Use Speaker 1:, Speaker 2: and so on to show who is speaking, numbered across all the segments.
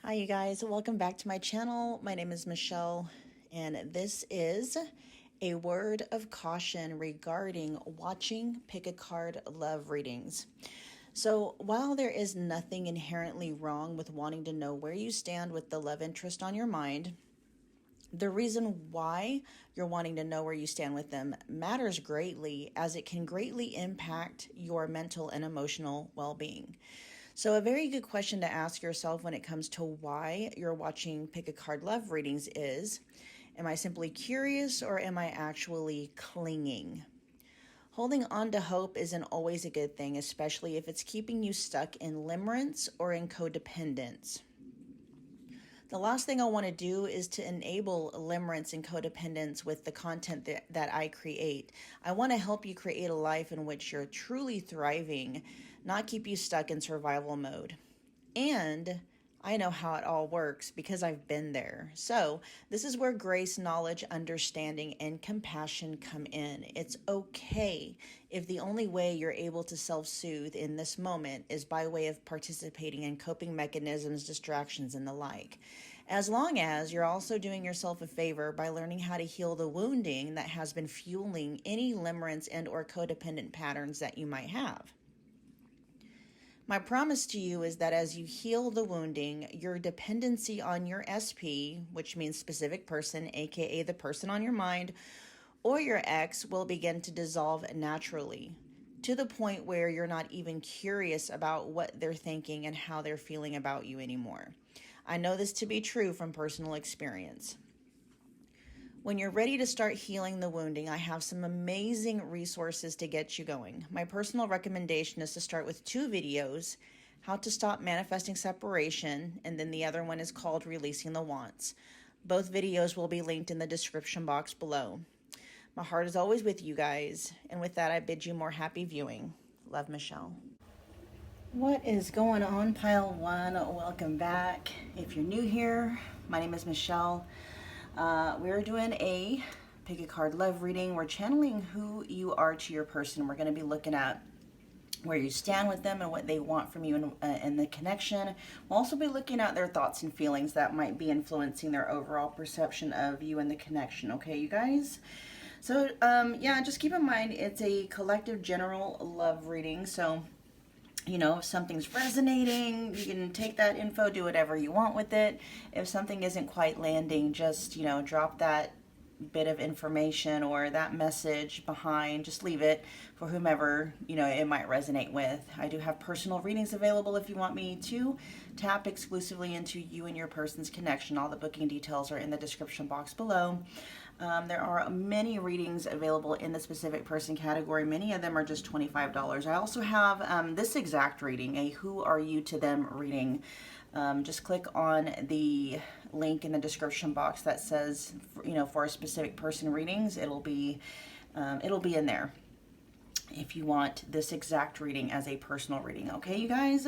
Speaker 1: Hi you guys, welcome back to my channel. My name is Michelle and this is a word of caution regarding watching pick a card love readings. So while there is nothing inherently wrong with wanting to know where you stand with the love interest on your mind, the reason why you're wanting to know where you stand with them matters greatly, as it can greatly impact your mental and emotional well-being. So a very good question to ask yourself when it comes to why you're watching pick a card love readings is, am I simply curious or am I actually clinging? Holding on to hope isn't always a good thing, especially if it's keeping you stuck in limerence or in codependence. The last thing I want to do is to enable limerence and codependence with the content that I create. I want to help you create a life in which you're truly thriving, not keep you stuck in survival mode. And I know how it all works because I've been there. So this is where grace, knowledge, understanding, and compassion come in. It's okay if the only way you're able to self-soothe in this moment is by way of participating in coping mechanisms, distractions, and the like. As long as you're also doing yourself a favor by learning how to heal the wounding that has been fueling any limerence and or codependent patterns that you might have. My promise to you is that as you heal the wounding, your dependency on your SP, which means specific person, aka the person on your mind, or your ex, will begin to dissolve naturally, to the point where you're not even curious about what they're thinking and how they're feeling about you anymore. I know this to be true from personal experience. When you're ready to start healing the wounding, I have some amazing resources to get you going. My personal recommendation is to start with 2 videos, how to stop manifesting separation, and then the other one is called Releasing the Wants. Both videos will be linked in the description box below. My heart is always with you guys, and with that I bid you more happy viewing. Love, Michelle. What is going on, Pile 1? Welcome back. If you're new here, my name is Michelle. We're doing a pick a card love reading. We're channeling who you are to your person. We're going to be looking at where you stand with them and what they want from you and the connection. We'll also be looking at their thoughts and feelings that might be influencing their overall perception of you and the connection. Okay, you guys? So, yeah, just keep in mind it's a collective general love reading. So, you know, if something's resonating, you can take that info, do whatever you want with it. If something isn't quite landing, just, you know, drop that bit of information or that message behind. Just leave it for whomever, you know, it might resonate with. I do have personal readings available if you want me to tap exclusively into you and your person's connection. All the booking details are in the description box below. There are many readings available in the specific person category. Many of them are just $25. I also have this exact reading, a Who Are You to Them reading. Just click on the link in the description box that says, you know, for a specific person readings. It'll be in there if you want this exact reading as a personal reading. Okay, you guys?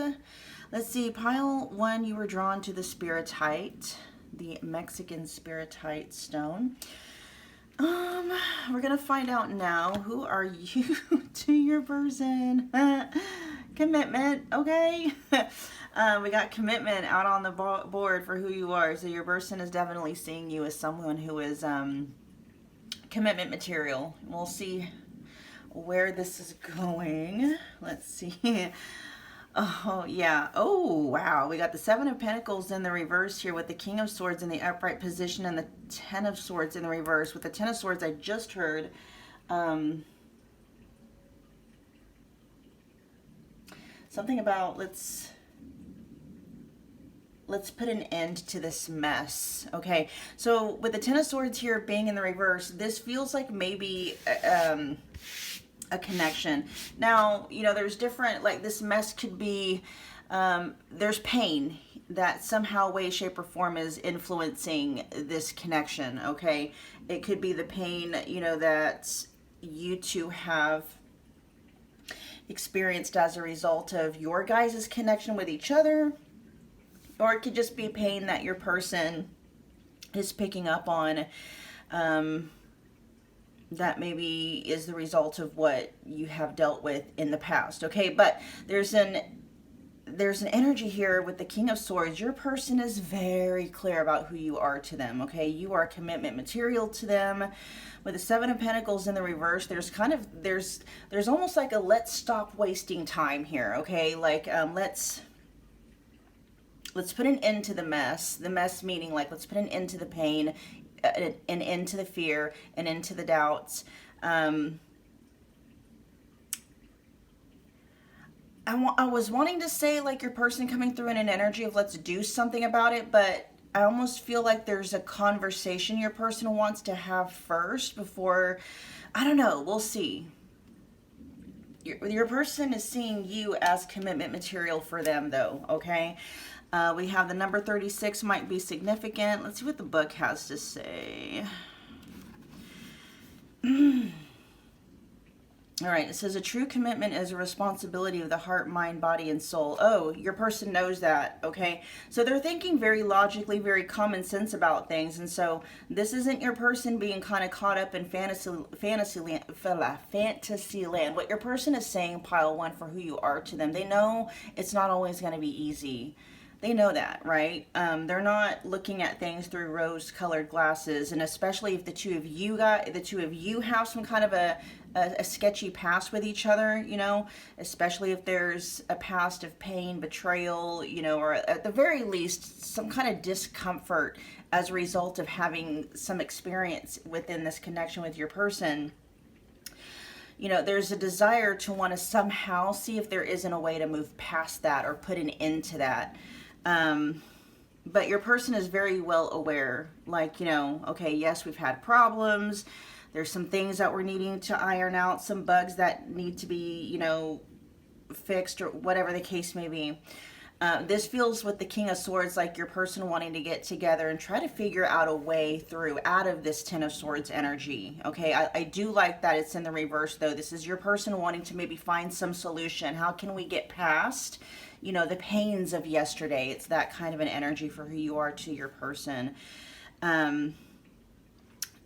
Speaker 1: Let's see. Pile 1, you were drawn to the Spiritite, the Mexican Spiritite stone. We're gonna find out now, who are you to your person? Commitment, okay? We got commitment out on the board for who you are. So your person is definitely seeing you as someone who is commitment material. We'll see where this is going. Let's see. Oh, yeah. Oh, wow. We got the 7 of Pentacles in the reverse here with the King of Swords in the upright position and the 10 of Swords in the reverse. With the 10 of Swords, I just heard something about let's put an end to this mess. Okay, so with the 10 of Swords here being in the reverse, this feels like maybe a connection. Now, you know, there's different, like this mess could be, there's pain that somehow, way, shape, or form is influencing this connection, okay? It could be the pain, you know, that you two have experienced as a result of your guys' connection with each other, or it could just be pain that your person is picking up on, that maybe is the result of what you have dealt with in the past. Okay, but there's there's an energy here with the King of Swords. Your person is very clear about who you are to them, okay? You are commitment material to them. With the Seven of Pentacles in the reverse, there's kind of, there's almost like a let's stop wasting time here, okay? Like, let's put an end to the mess. The mess meaning, like, let's put an end to the pain, an end to the fear, an end to the doubts. I was wanting to say, like, your person coming through in an energy of let's do something about it, but I almost feel like there's a conversation your person wants to have first before, I don't know, we'll see. Your person is seeing you as commitment material for them, though, okay? We have the number 36 might be significant. Let's see what the book has to say. All right, it says a true commitment is a responsibility of the heart, mind, body, and soul. Oh, your person knows that, okay? So they're thinking very logically, very common sense about things. And so this isn't your person being kind of caught up in fantasy land. What your person is saying, pile one, for who you are to them. They know it's not always going to be easy. They know that, right? They're not looking at things through rose-colored glasses, and especially if the two of you have some kind of a sketchy past with each other, you know, especially if there's a past of pain, betrayal, you know, or at the very least some kind of discomfort as a result of having some experience within this connection with your person. You know, there's a desire to want to somehow see if there isn't a way to move past that or put an end to that. But your person is very well aware, like, you know, okay, yes, we've had problems. There's some things that we're needing to iron out, some bugs that need to be, you know, fixed, or whatever the case may be. This feels with the King of Swords like your person wanting to get together and try to figure out a way through out of this Ten of Swords energy. Okay, I do like that it's in the reverse, though. This is your person wanting to maybe find some solution. How can we get past, you know, the pains of yesterday? It's that kind of an energy for who you are to your person.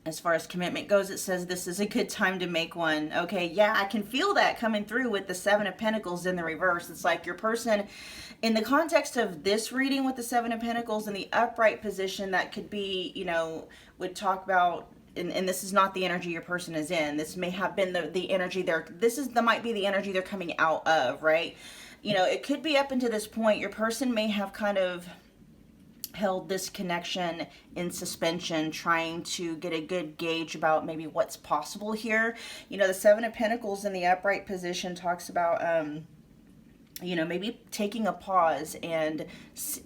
Speaker 1: As far as commitment goes, it says this is a good time to make one. Okay, yeah, I can feel that coming through with the Seven of Pentacles in the reverse. It's like your person, in the context of this reading with the Seven of Pentacles in the upright position, that could be, you know, would talk about, and this is not the energy your person is in. This may have been the energy might be the energy they're coming out of, right? You know, it could be up until this point, your person may have kind of held this connection in suspension, trying to get a good gauge about maybe what's possible here. You know, the Seven of Pentacles in the upright position talks about, you know, maybe taking a pause and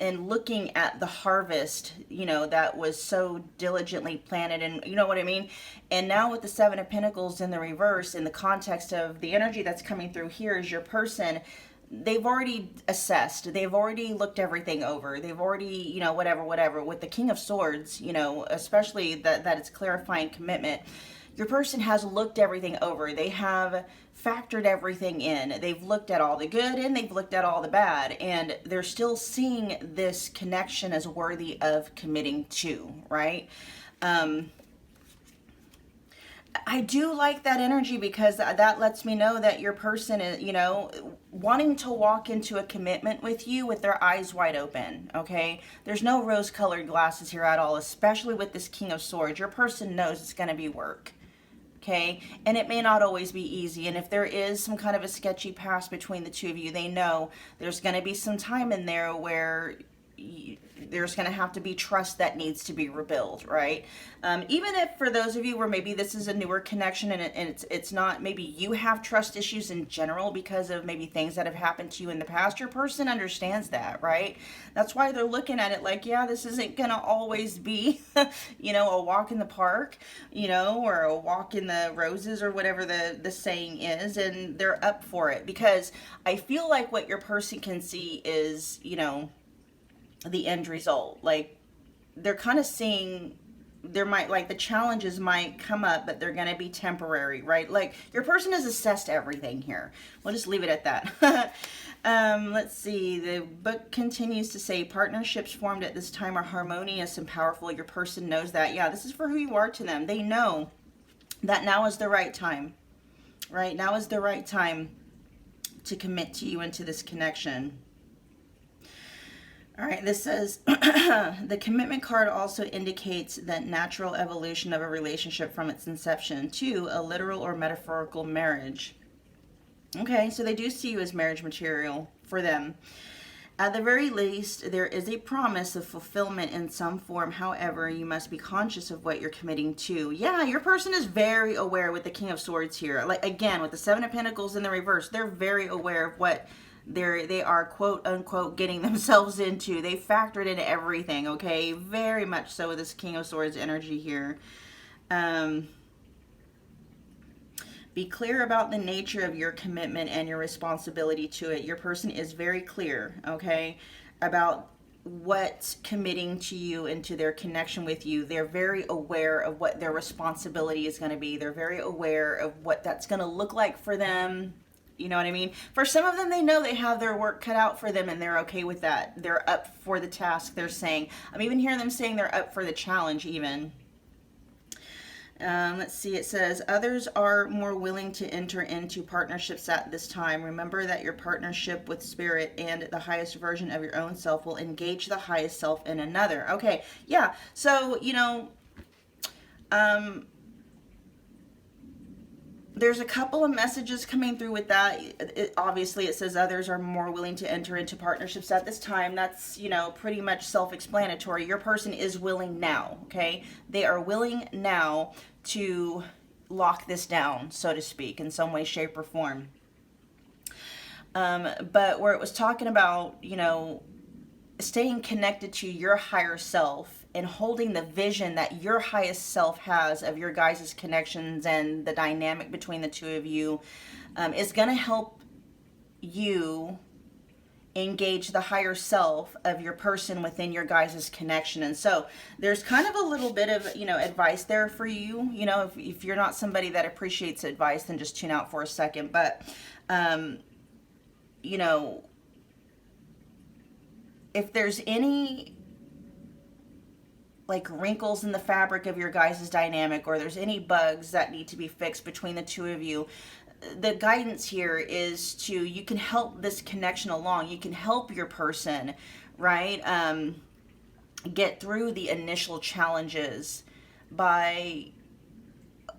Speaker 1: looking at the harvest, you know, that was so diligently planted, and you know what I mean? And now with the Seven of Pentacles in the reverse, in the context of the energy that's coming through here, is your person, they've already assessed, they've already looked everything over, they've already, you know, whatever. With the King of Swords, you know, especially that it's clarifying commitment, your person has looked everything over. They have factored everything in. They've looked at all the good and they've looked at all the bad, and they're still seeing this connection as worthy of committing to, right? I do like that energy, because that lets me know that your person is, you know, wanting to walk into a commitment with you with their eyes wide open, okay? There's no rose-colored glasses here at all, especially with this King of Swords. Your person knows it's going to be work, okay? And it may not always be easy, and if there is some kind of a sketchy past between the two of you, they know there's going to be some time in there where there's going to have to be trust that needs to be rebuilt, right? Even if for those of you where maybe this is a newer connection and it's not, maybe you have trust issues in general because of maybe things that have happened to you in the past, your person understands that, right? That's why they're looking at it like, yeah, this isn't going to always be, you know, a walk in the park, you know, or a walk in the roses, or whatever the saying is, and they're up for it, because I feel like what your person can see is, you know, the end result. Like, they're kind of seeing there might, like, the challenges might come up, but they're going to be temporary, right? Like, your person has assessed everything here. We'll just leave it at that. Let's see. The book continues to say partnerships formed at this time are harmonious and powerful. Your person knows that. Yeah, this is for who you are to them. They know that now is the right time, right? Now is the right time to commit to you into this connection. All right, this says the commitment card also indicates the natural evolution of a relationship from its inception to a literal or metaphorical marriage. Okay, so they do see you as marriage material for them. At the very least, there is a promise of fulfillment in some form. However, you must be conscious of what you're committing to. Yeah, your person is very aware with the King of Swords here. Like, again, with the Seven of Pentacles in the reverse, they're very aware of what they are, quote unquote, getting themselves into. They factored in everything, okay? Very much so with this King of Swords energy here. Be clear about the nature of your commitment and your responsibility to it. Your person is very clear, okay, about what's committing to you and to their connection with you. They're very aware of what their responsibility is going to be. They're very aware of what that's going to look like for them. You know what I mean? For some of them, they know they have their work cut out for them and they're okay with that. They're up for the task, they're saying. I'm even hearing them saying they're up for the challenge even. Let's see, it says, others are more willing to enter into partnerships at this time. Remember that your partnership with spirit and the highest version of your own self will engage the highest self in another. Okay, yeah, so, you know, there's a couple of messages coming through with that. Obviously, it says others are more willing to enter into partnerships at this time. That's, you know, pretty much self-explanatory. Your person is willing now, okay? They are willing now to lock this down, so to speak, in some way, shape, or form. But where it was talking about, you know, staying connected to your higher self and holding the vision that your highest self has of your guys' connections and the dynamic between the two of you is going to help you engage the higher self of your person within your guys' connection. And so there's kind of a little bit of, you know, advice there for you. You know, if you're not somebody that appreciates advice, then just tune out for a second. But, you know, if there's any like wrinkles in the fabric of your guys' dynamic, or there's any bugs that need to be fixed between the two of you, the guidance here is to, you can help this connection along. You can help your person, right, get through the initial challenges by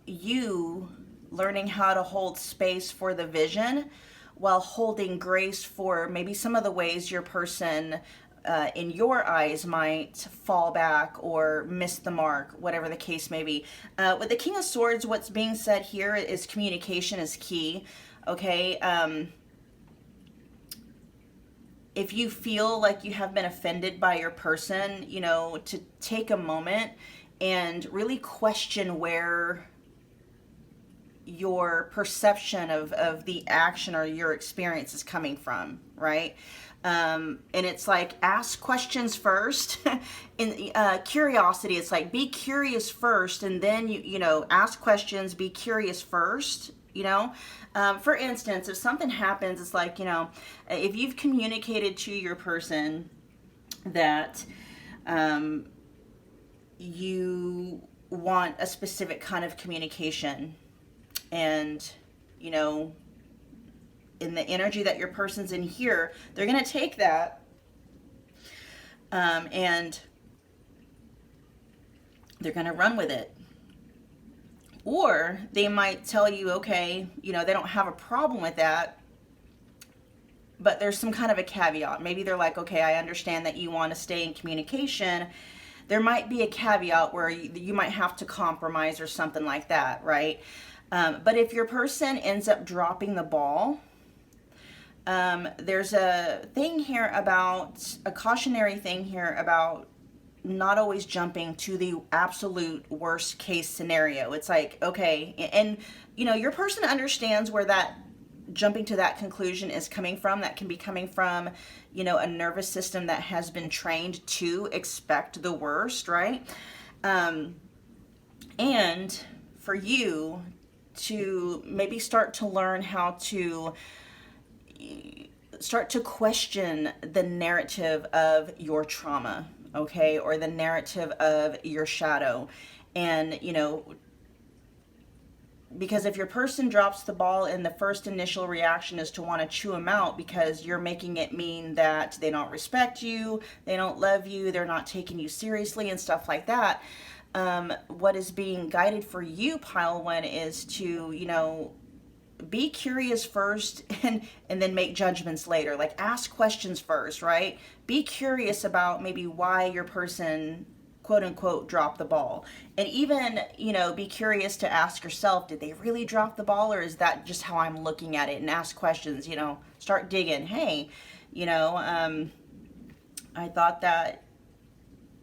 Speaker 1: you learning how to hold space for the vision while holding grace for maybe some of the ways your person in your eyes might fall back or miss the mark, whatever the case may be. With the King of Swords, what's being said here is communication is key, okay? If you feel like you have been offended by your person, you know, to take a moment and really question where your perception of the action or your experience is coming from, right? And it's like, ask questions first. In curiosity, it's like, be curious first, and then you know, ask questions, be curious first, you know. For instance, if something happens, it's like, you know, if you've communicated to your person that you want a specific kind of communication, and, you know, in the energy that your person's in here, they're going to take that and they're going to run with it. Or they might tell you, okay, you know, they don't have a problem with that, but there's some kind of a caveat. Maybe they're like, okay, I understand that you want to stay in communication. There might be a caveat where you might have to compromise or something like that, right? But if your person ends up dropping the ball, there's a thing here about, a cautionary thing here about not always jumping to the absolute worst case scenario. It's like, okay, and you know, your person understands where that jumping to that conclusion is coming from. That can be coming from, you know, a nervous system that has been trained to expect the worst, right? And for you to maybe start to learn how to start to question the narrative of your trauma, okay, or the narrative of your shadow, and, you know, because if your person drops the ball and the first initial reaction is to want to chew them out because you're making it mean that they don't respect you, they don't love you, they're not taking you seriously and stuff like that, what is being guided for you, pile one, is to, you know, be curious first and then make judgments later. Like, ask questions first, right? Be curious about maybe why your person, quote unquote, dropped the ball. And even, you know, be curious to ask yourself, did they really drop the ball, or is that just how I'm looking at it? And ask questions, you know, start digging. Hey, you know, I thought that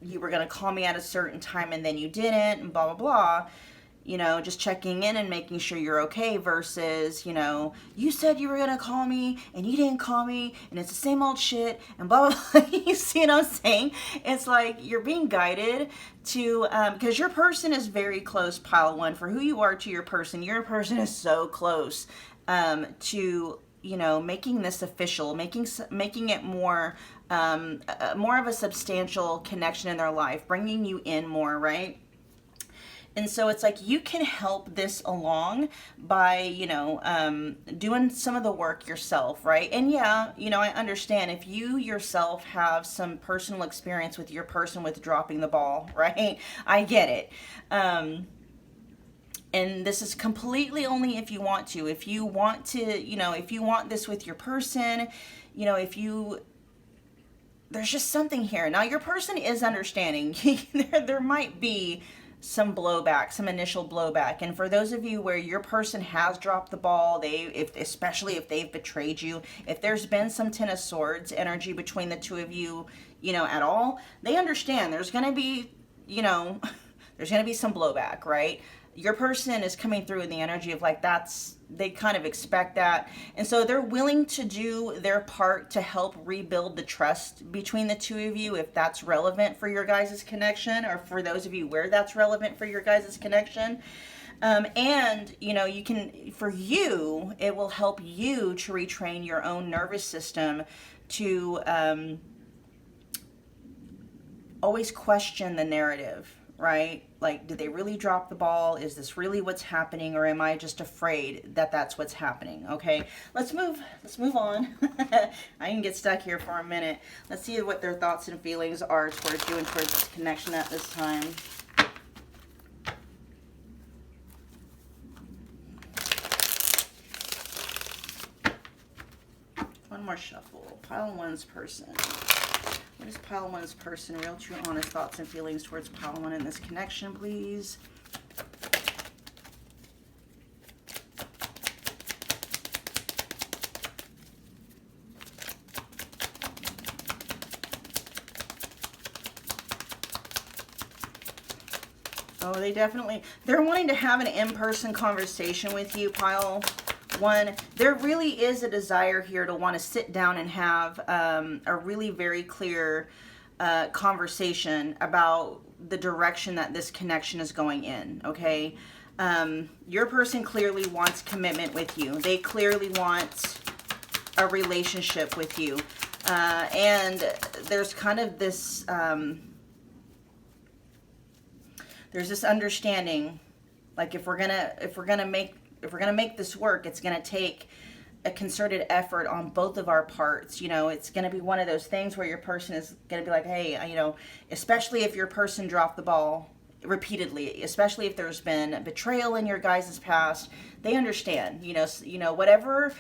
Speaker 1: you were going to call me at a certain time and then you didn't, and blah, blah, blah. You know, just checking in and making sure you're okay versus, you know, you said you were going to call me and you didn't call me and it's the same old shit and blah, blah, blah. You see what I'm saying? It's like you're being guided to, because your person is very close, pile one, for who you are to your person. Your person is so close to, you know, making this official, making it more, more of a substantial connection in their life, bringing you in more, right? And so it's like you can help this along by, you know, doing some of the work yourself, right? And yeah, you know, I understand if you yourself have some personal experience with your person with dropping the ball, right? I get it. And this is completely only if you want to. If you want to, you know, if you want this with your person, you know, there's just something here. Now, your person is understanding. There might be some blowback, some initial blowback. And for those of you where your person has dropped the ball, especially if they've betrayed you, if there's been some Ten of Swords energy between the two of you, you know, at all, they understand there's going to be, you know, there's going to be some blowback, right? Your person is coming through in the energy of like, they kind of expect that. And so they're willing to do their part to help rebuild the trust between the two of you if that's relevant for your guys' connection, or for those of you where that's relevant for your guys' connection. And, you know, for you, it will help you to retrain your own nervous system to always question the narrative, right? Like, did they really drop the ball? Is this really what's happening? Or am I just afraid that that's what's happening? Okay, let's move on. I can get stuck here for a minute. Let's see what their thoughts and feelings are towards you and towards this connection at this time. One more shuffle. Pile one's person. What is pile one's person? Real, true, honest thoughts and feelings towards pile one in this connection, please. Oh, they're wanting to have an in-person conversation with you, pile one. There really is a desire here to want to sit down and have a really very clear conversation about the direction that this connection is going in, okay? Your person clearly wants commitment with you. They clearly want a relationship with you. And there's kind of this, there's this understanding, like if we're gonna make this work, it's gonna take a concerted effort on both of our parts. You know, it's gonna be one of those things where your person is gonna be like, hey, you know, especially if your person dropped the ball repeatedly, especially if there's been betrayal in your guys' past, they understand. You know, whatever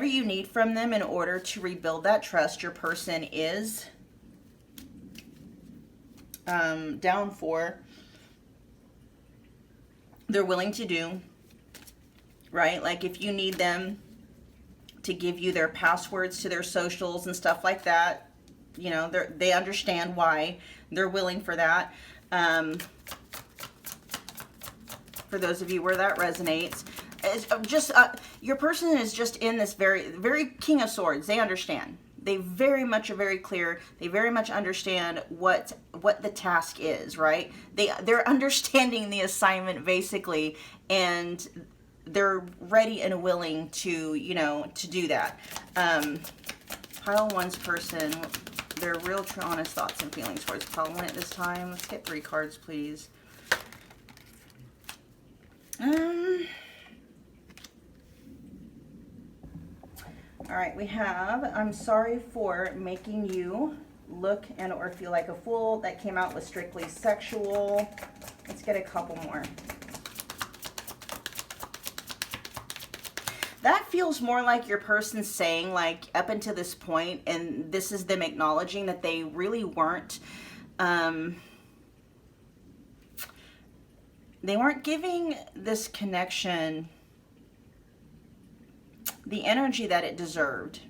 Speaker 1: you need from them in order to rebuild that trust, your person is down for. They're willing to do, right? Like if you need them to give you their passwords to their socials and stuff like that, you know, they understand why. They're willing for that. For those of you where that resonates, it's just your person is just in this very, very King of Swords. They understand. They very much are very clear. They very much understand what the task is, right? They're understanding the assignment basically, and they're ready and willing to, you know, to do that. Pile one's person, their real, true, honest thoughts and feelings towards pile one at this time. Let's get 3 cards, please. All right, we have, I'm sorry for making you look and or feel like a fool. That came out with strictly sexual. Let's get a couple more. That feels more like your person saying, like, up until this point, and this is them acknowledging that they really weren't, they weren't giving this connection the energy that it deserved.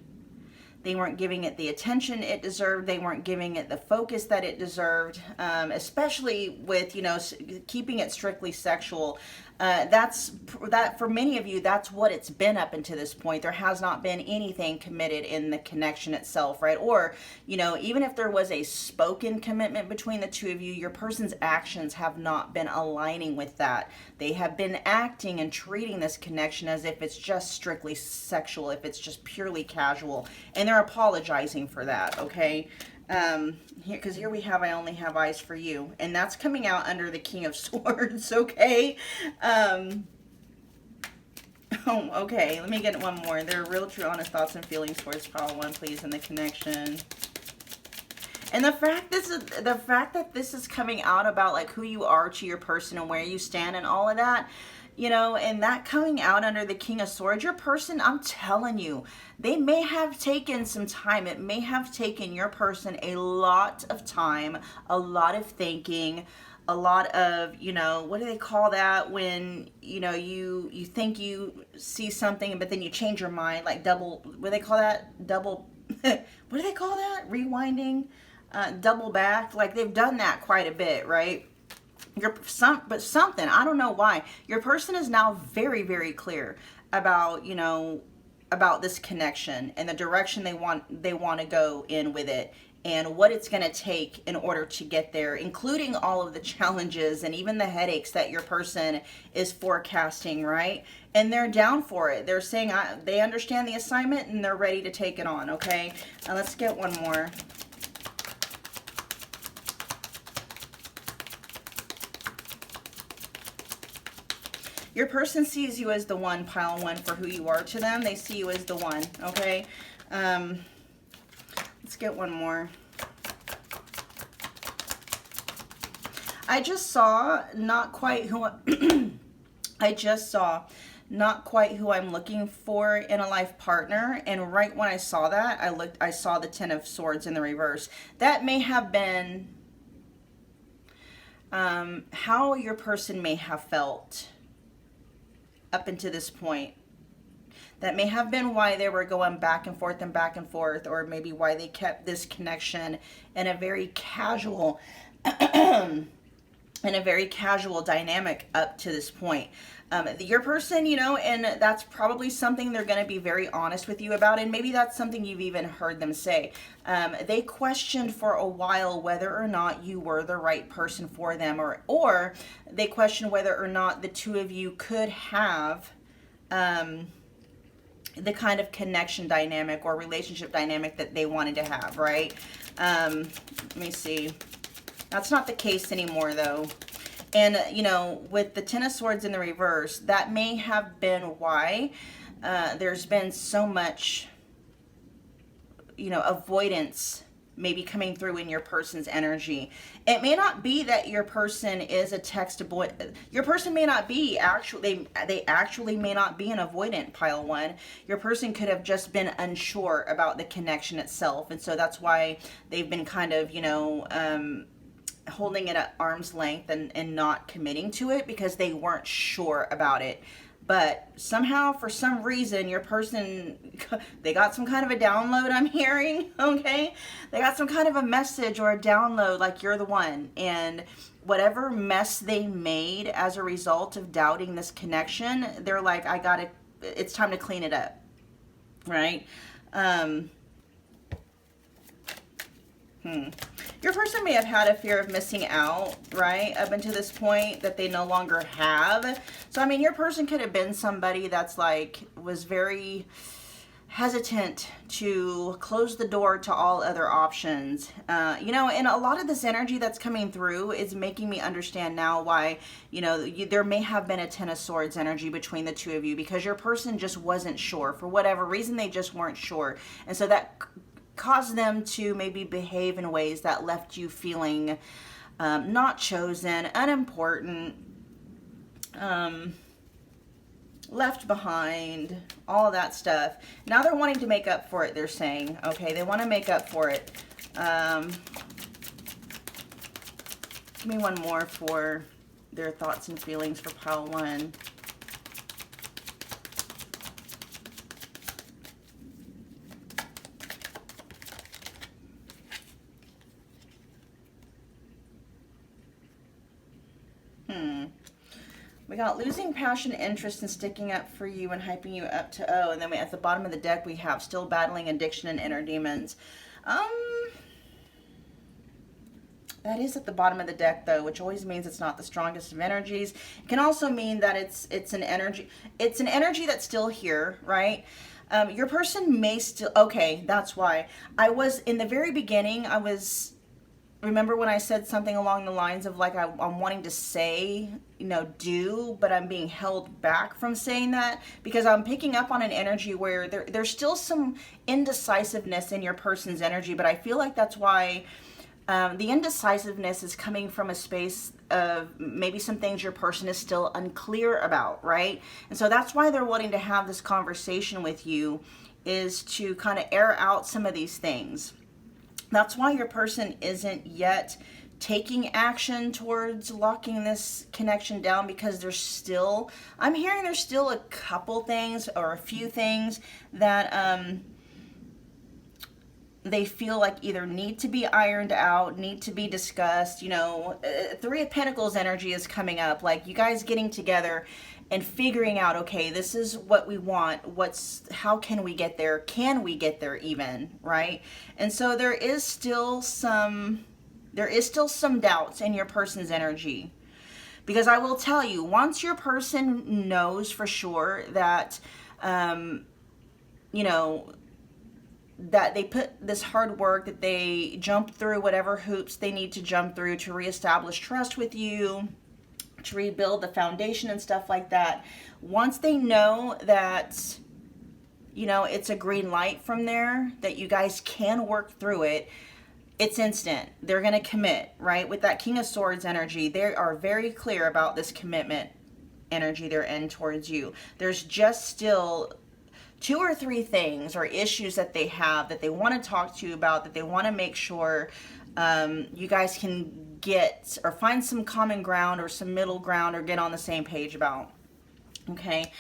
Speaker 1: They weren't giving it the attention it deserved. They weren't giving it the focus that it deserved, especially with, you know, keeping it strictly sexual. That for many of you, that's what it's been up until this point. There has not been anything committed in the connection itself, right? Or, you know, even if there was a spoken commitment between the two of you, your person's actions have not been aligning with that. They have been acting and treating this connection as if it's just strictly sexual, if it's just purely casual, and they're apologizing for that, okay? Because here we have, I only have eyes for you, and that's coming out under the King of Swords, okay? Okay, let me get one more. There are real, true, honest thoughts and feelings towards pile 1, please, in the connection. And the fact that this is coming out about, like, who you are to your person and where you stand and all of that, you know, and that coming out under the King of Swords, your person, I'm telling you, they may have taken some time. It may have taken your person a lot of time, a lot of thinking, a lot of, you know, what do they call that when, you know, you think you see something, but then you change your mind, like double, what do they call that? Double, what do they call that? Rewinding, double back. Like, they've done that quite a bit, right? But something, I don't know why, your person is now very, very clear about, you know, about this connection and the direction they want to go in with it, and what it's going to take in order to get there, including all of the challenges and even the headaches that your person is forecasting, right? And they're down for it. They're saying they understand the assignment and they're ready to take it on, okay? Now let's get one more. Your person sees you as the one, pile 1, for who you are to them. They see you as the one, okay? Let's get one more. I just saw not quite who I just saw not quite who I'm looking for in a life partner, and right when I saw that, I saw the Ten of Swords in the reverse. That may have been how your person may have felt up until this point. That may have been why they were going back and forth, or maybe why they kept this connection in a very casual dynamic up to this point. Your person, you know, and that's probably something they're going to be very honest with you about, and maybe that's something you've even heard them say. They questioned for a while whether or not you were the right person for them, or they questioned whether or not the two of you could have the kind of connection dynamic or relationship dynamic that they wanted to have, right? Let me see. That's not the case anymore, though. And, you know, with the Ten of Swords in the reverse, that may have been why there's been so much, you know, avoidance maybe coming through in your person's energy. It may not be that your person is a text avoid. Your person may not be they actually may not be an avoidant, pile 1. Your person could have just been unsure about the connection itself, and so that's why they've been kind of, you know, holding it at arm's length and not committing to it because they weren't sure about it. But somehow, for some reason, your person, they got some kind of a download, I'm hearing, okay? They got some kind of a message or a download, like you're the one. And whatever mess they made as a result of doubting this connection, they're like, it's time to clean it up, right? Your person may have had a fear of missing out, right, up until this point that they no longer have. So, I mean, your person could have been somebody that's like, was very, hesitant to close the door to all other options. You know, and a lot of this energy that's coming through is making me understand now why, you know, there may have been a Ten of Swords energy between the two of you, because your person just wasn't sure. For whatever reason, they just weren't sure. And so that caused them to maybe behave in ways that left you feeling not chosen, unimportant, left behind, all of that stuff. Now they're wanting to make up for it, they're saying. Okay, they want to make up for it. Give me one more for their thoughts and feelings for pile 1. We got losing passion, interest, and sticking up for you and hyping you up to O. And then at the bottom of the deck, we have still battling addiction and inner demons. That is at the bottom of the deck, though, which always means it's not the strongest of energies. It can also mean that it's an energy. It's an energy that's still here, right? Your person may still. Okay, that's why I was in the very beginning. Remember when I said something along the lines of like I'm wanting to say, you know, do, but I'm being held back from saying that because I'm picking up on an energy where there's still some indecisiveness in your person's energy, but I feel like that's why the indecisiveness is coming from a space of maybe some things your person is still unclear about, right? And so that's why they're wanting to have this conversation with you, is to kind of air out some of these things. That's why your person isn't yet taking action towards locking this connection down, because there's still, I'm hearing there's still a couple things or a few things that they feel like either need to be ironed out, need to be discussed. You know, Three of Pentacles energy is coming up, like you guys getting together and figuring out, okay, this is what we want. How can we get there? Can we get there even, right? And so there is still some doubts in your person's energy. Because I will tell you, once your person knows for sure that, you know, that they put this hard work, that they jump through whatever hoops they need to jump through to reestablish trust with you, to rebuild the foundation and stuff like that. Once they know that, you know, it's a green light from there, that you guys can work through it, it's instant. They're going to commit, right? With that King of Swords energy, they are very clear about this commitment energy they're in towards you. There's just still 2 or 3 things or issues that they have that they want to talk to you about, that they want to make sure you guys can get or find some common ground or some middle ground or get on the same page about. Okay.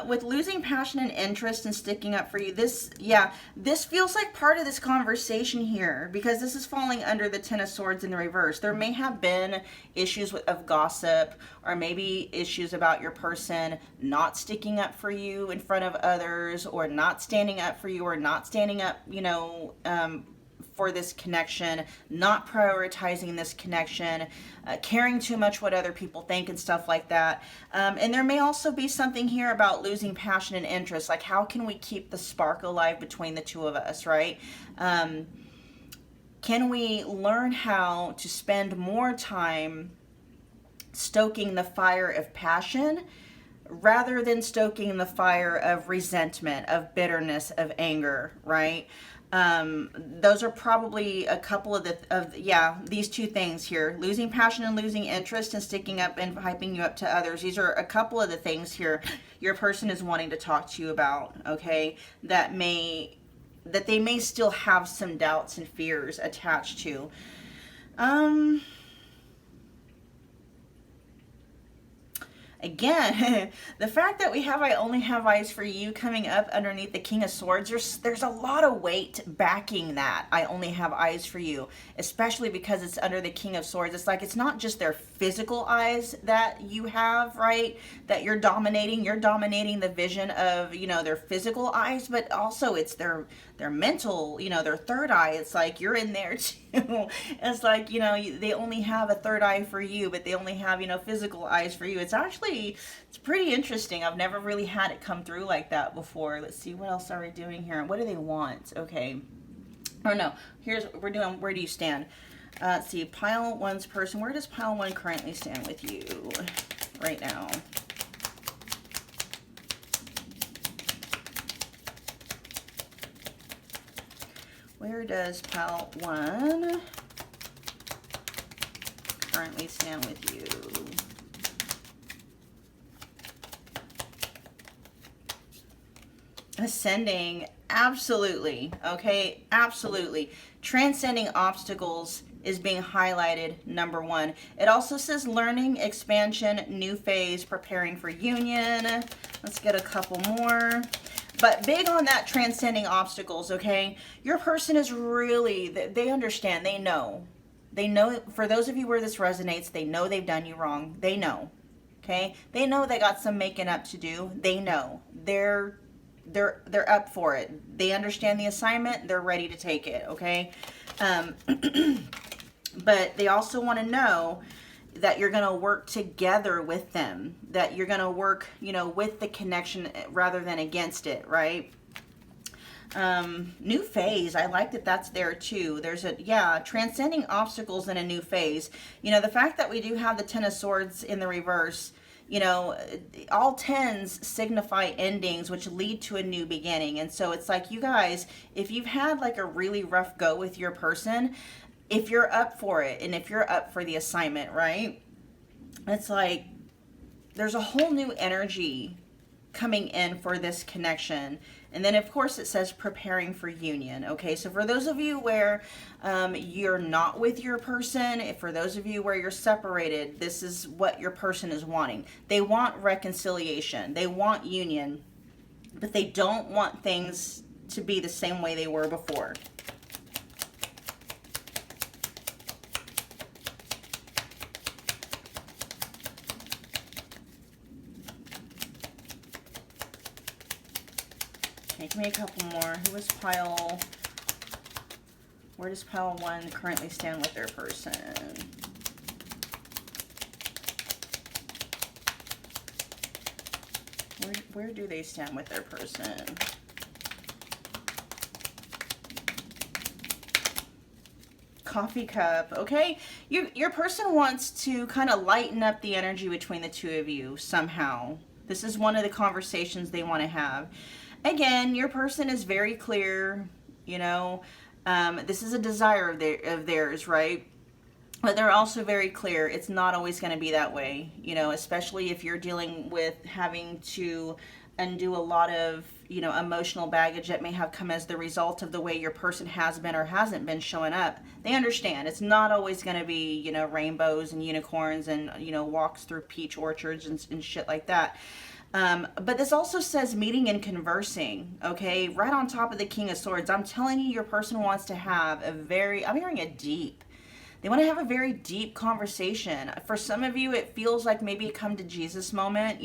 Speaker 1: With losing passion and interest and sticking up for you, this feels like part of this conversation here, because this is falling under the Ten of Swords in the reverse. There may have been issues of gossip, or maybe issues about your person not sticking up for you in front of others, or not standing up for you, or not standing up, you know, for this connection, not prioritizing this connection, caring too much what other people think and stuff like that. And there may also be something here about losing passion and interest, like how can we keep the spark alive between the two of us, right? Can we learn how to spend more time stoking the fire of passion rather than stoking the fire of resentment, of bitterness, of anger, right? Those are probably a couple of these 2 things here: losing passion and losing interest, and sticking up and hyping you up to others. These are a couple of the things here your person is wanting to talk to you about, okay, that they may still have some doubts and fears attached to. Again, the fact that we have I only have eyes for you coming up underneath the King of Swords, there's a lot of weight backing that I only have eyes for you, especially because it's under the King of Swords. It's like it's not just their physical eyes that you have, right, that you're dominating the vision of, you know, their physical eyes, but also it's their their mental, their third eye. It's like you're in there too. It's like, they only have a third eye for you, but they only have, physical eyes for you. It's pretty interesting. I've never really had it come through like that before. Let's see, what else are we doing here? What do they want? Okay. Oh no, we're doing, where do you stand? Let's see, pile one's person. Where does pile one currently stand with you right now? Where does pile one currently stand with you? Ascending, absolutely. Okay, absolutely. Transcending obstacles is being highlighted, number one. It also says learning, expansion, new phase, preparing for union. Let's get a couple more. But big on that transcending obstacles, okay? Your person is really, they understand, they know. They know, for those of you where this resonates, they know they've done you wrong. They know, okay? They know they got some making up to do. They know. They're up for it. They understand the assignment. They're ready to take it, okay? But they also want to know that you're going to work together with them, that you're going to work, with the connection rather than against it, right? New phase. I like that that's there too. There's transcending obstacles in a new phase. The fact that we do have the Ten of Swords in the reverse, all tens signify endings, which lead to a new beginning. And so it's like, you guys, if you've had like a really rough go with your person, if you're up for it and if you're up for the assignment, right? It's like there's a whole new energy coming in for this connection. And then of course it says preparing for union. Okay, so for those of you where you're not with your person, for those of you where you're separated, this is what your person is wanting. They want reconciliation, they want union, but they don't want things to be the same way they were before. Give me a couple more. Where does pile one currently stand with their person? Where do they stand with their person? Coffee cup. Okay, your person wants to kind of lighten up the energy between the two of you somehow. This is one of the conversations they want to have. Again, your person is very clear, this is a desire of theirs, right? But they're also very clear. It's not always going to be that way, especially if you're dealing with having to undo a lot of, emotional baggage that may have come as the result of the way your person has been or hasn't been showing up. They understand it's not always going to be, rainbows and unicorns and, walks through peach orchards and shit like that. But this also says meeting and conversing, okay? Right on top of the King of Swords. I'm telling you, your person wants to have I'm hearing they want to have a very deep conversation. For some of you, it feels like maybe a come to Jesus moment,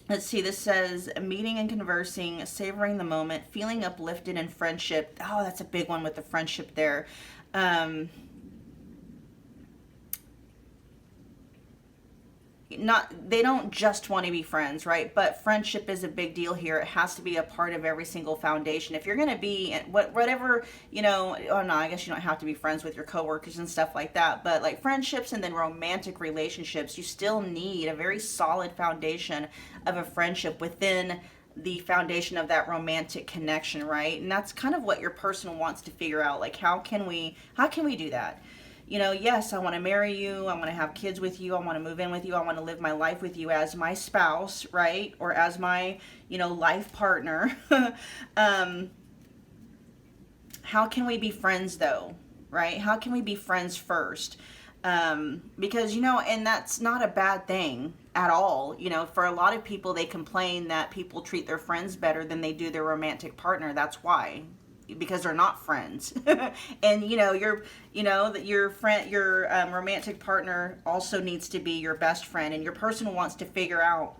Speaker 1: Let's see, this says meeting and conversing, savoring the moment, feeling uplifted in friendship. Oh, that's a big one with the friendship there. They don't just want to be friends, right? But friendship is a big deal here. It has to be a part of every single foundation. If you're going to be whatever, oh no, I guess you don't have to be friends with your coworkers and stuff like that. But like friendships and then romantic relationships, you still need a very solid foundation of a friendship within the foundation of that romantic connection, right? And that's kind of what your person wants to figure out. Like, how can we do that? Yes, I want to marry you. I want to have kids with you. I want to move in with you. I want to live my life with you as my spouse, right? Or as my, life partner. How can we be friends though, right? How can we be friends first? Because, and that's not a bad thing at all. For a lot of people, they complain that people treat their friends better than they do their romantic partner. That's why. Because they're not friends. And your romantic partner also needs to be your best friend, and your person wants to figure out,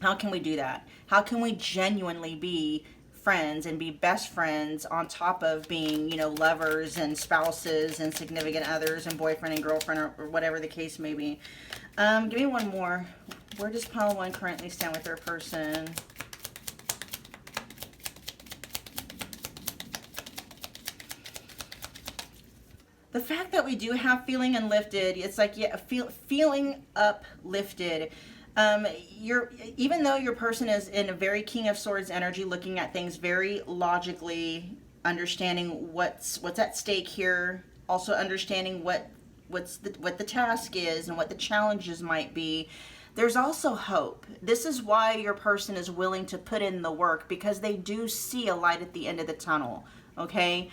Speaker 1: how can we do that? How can we genuinely be friends and be best friends on top of being, you know, lovers and spouses and significant others and boyfriend and girlfriend, or whatever the case may be. Give me one more. Where does pile 1 currently stand with their person? The fact that we do have feeling uplifted, it's like, yeah, feeling uplifted. Even though your person is in a very King of Swords energy, looking at things very logically, understanding what's at stake here, also understanding what the task is and what the challenges might be. There's also hope. This is why your person is willing to put in the work, because they do see a light at the end of the tunnel. Okay,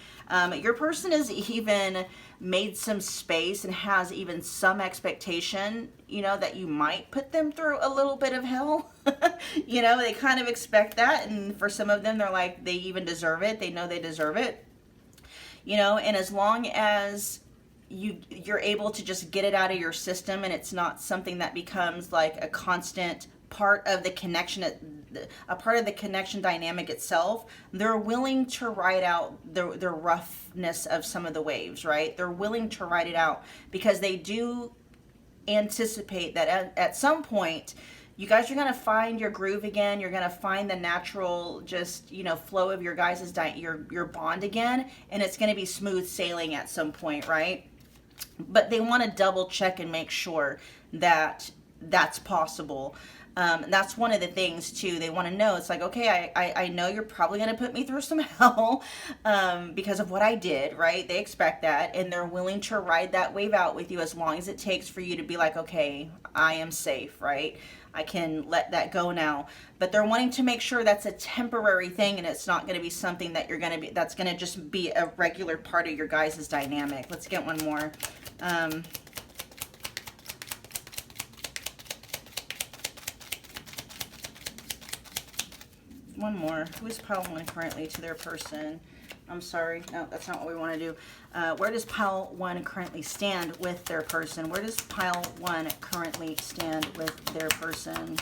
Speaker 1: your person has even made some space and has even some expectation, you know, that you might put them through a little bit of hell. You know, they kind of expect that, and for some of them, they're like, they even deserve it. They know they deserve it. You know, and as long as you're able to just get it out of your system, and it's not something that becomes like a constant part of the connection, a part of the connection dynamic itself, they're willing to ride out the roughness of some of the waves, right? They're willing to ride it out because they do anticipate that at some point you guys are going to find your groove again. You're going to find the natural, just, you know, flow of your guys' your bond again, and it's going to be smooth sailing at some point, right? But they want to double check and make sure that that's possible. That's one of the things too. They want to know, it's like, okay, I know you're probably going to put me through some hell because of what I did, right? They expect that, and they're willing to ride that wave out with you as long as it takes for you to be like, okay, I am safe, right? I can let that go now. But they're wanting to make sure that's a temporary thing, and it's not going to be something that you're going to be, that's going to just be a regular part of your guys' dynamic. Let's get one more. One more. Who is pile 1 currently to their person? I'm sorry. No, that's not what we want to do. Where does pile 1 currently stand with their person? Where does pile 1 currently stand with their person?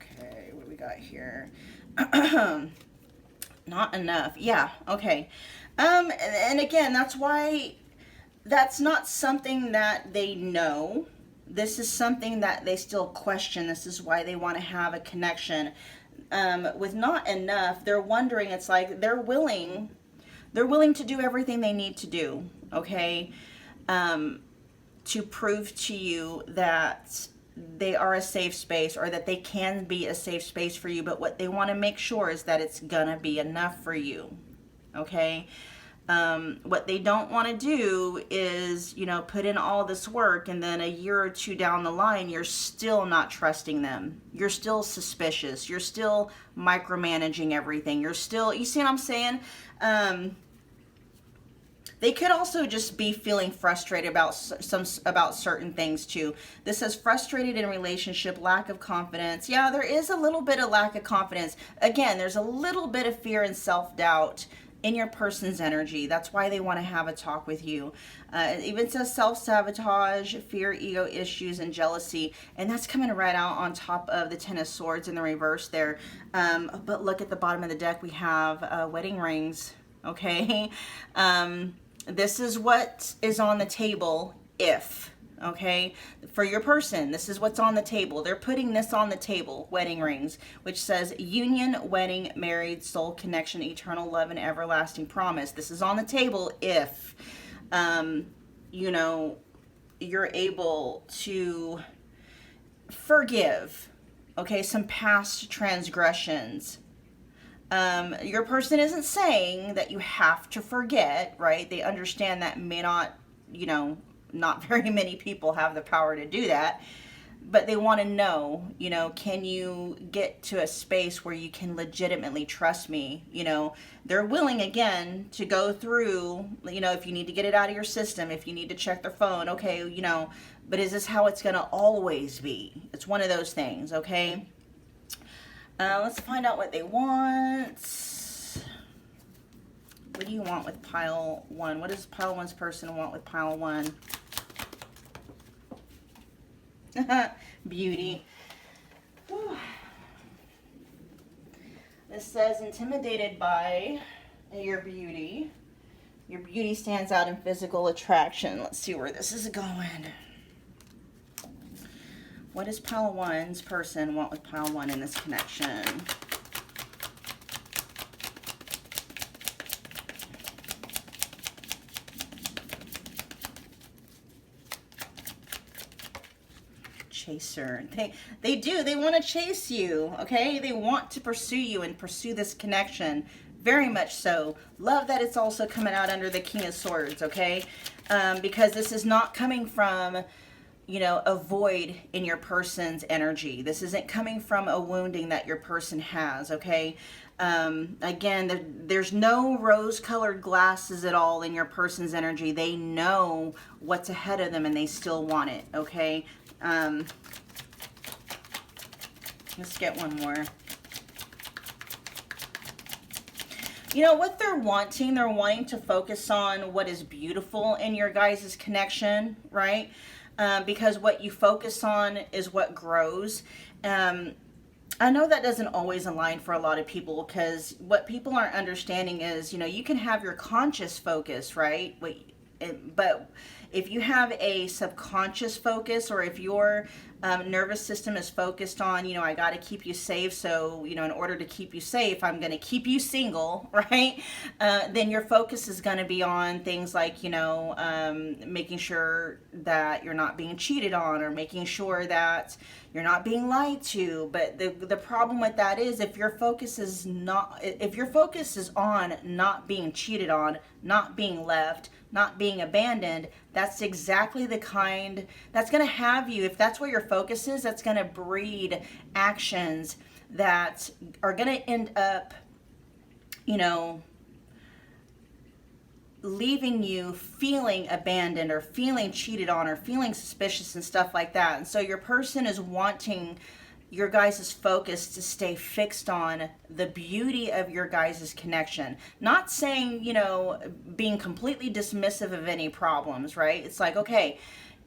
Speaker 1: Okay, what do we got here? Not enough. Yeah, okay. And again, that's why that's not something that they know. This is something that they still question. This is why they want to have a connection. With not enough, they're wondering, it's like they're willing to do everything they need to do, okay? To prove to you that they are a safe space, or that they can be a safe space for you. But what they want to make sure is that it's gonna be enough for you, okay? What they don't want to do is, you know, put in all this work, and then a year or two down the line, you're still not trusting them. You're still suspicious. You're still micromanaging everything. You're still, you see what I'm saying? They could also just be feeling frustrated about certain things too. This says frustrated in relationship, lack of confidence. Yeah, there is a little bit of lack of confidence. Again, there's a little bit of fear and self-doubt in your person's energy. That's why they want to have a talk with you. It even says self-sabotage, fear, ego issues, and jealousy. And that's coming right out on top of the Ten of Swords in the reverse there. But look at the bottom of the deck. We have wedding rings, okay? This is what is on the table if, okay, for your person, this is what's on the table. They're putting this on the table, wedding rings, which says union, wedding, married, soul connection, eternal love, and everlasting promise. This is on the table if, you know, you're able to forgive, okay, some past transgressions. Your person isn't saying that you have to forget, right? They understand that may not, you know, not very many people have the power to do that, but they want to know, you know, can you get to a space where you can legitimately trust me? You know, they're willing, again, to go through, you know, if you need to get it out of your system, if you need to check their phone, okay, you know, but is this how it's going to always be? It's one of those things, okay? Let's find out what they want. What do you want with pile 1? What does pile 1's person want with pile 1? Beauty. Whew. This says intimidated by your beauty. Your beauty stands out in physical attraction. Let's see where this is going. What does pile one's person want with pile one in this connection? Chaser. They do. They want to chase you, okay? They want to pursue you and pursue this connection. Very much so. Love that it's also coming out under the King of Swords, okay? Because this is not coming from, you know, a void in your person's energy. This isn't coming from a wounding that your person has, okay? Again, there's no rose-colored glasses at all in your person's energy. They know what's ahead of them and they still want it, okay? Let's get one more. You know, what they're wanting to focus on what is beautiful in your guys' connection, right? Because what you focus on is what grows. I know that doesn't always align for a lot of people, because what people aren't understanding is, you know, you can have your conscious focus, right? But if you have a subconscious focus, or if your nervous system is focused on, you know, I got to keep you safe, so, you know, in order to keep you safe, I'm going to keep you single, right? Then your focus is going to be on things like, you know, making sure that you're not being cheated on, or making sure that you're not being lied to. But the problem with that is, if your focus is on not being cheated on, not being left, not being abandoned, that's exactly the kind that's going to have you, if that's where your focus is, that's going to breed actions that are going to end up, you know, leaving you feeling abandoned, or feeling cheated on, or feeling suspicious and stuff like that. And so your person is wanting your guys' focus to stay fixed on the beauty of your guys' connection. Not saying, you know, being completely dismissive of any problems, right? It's like, okay,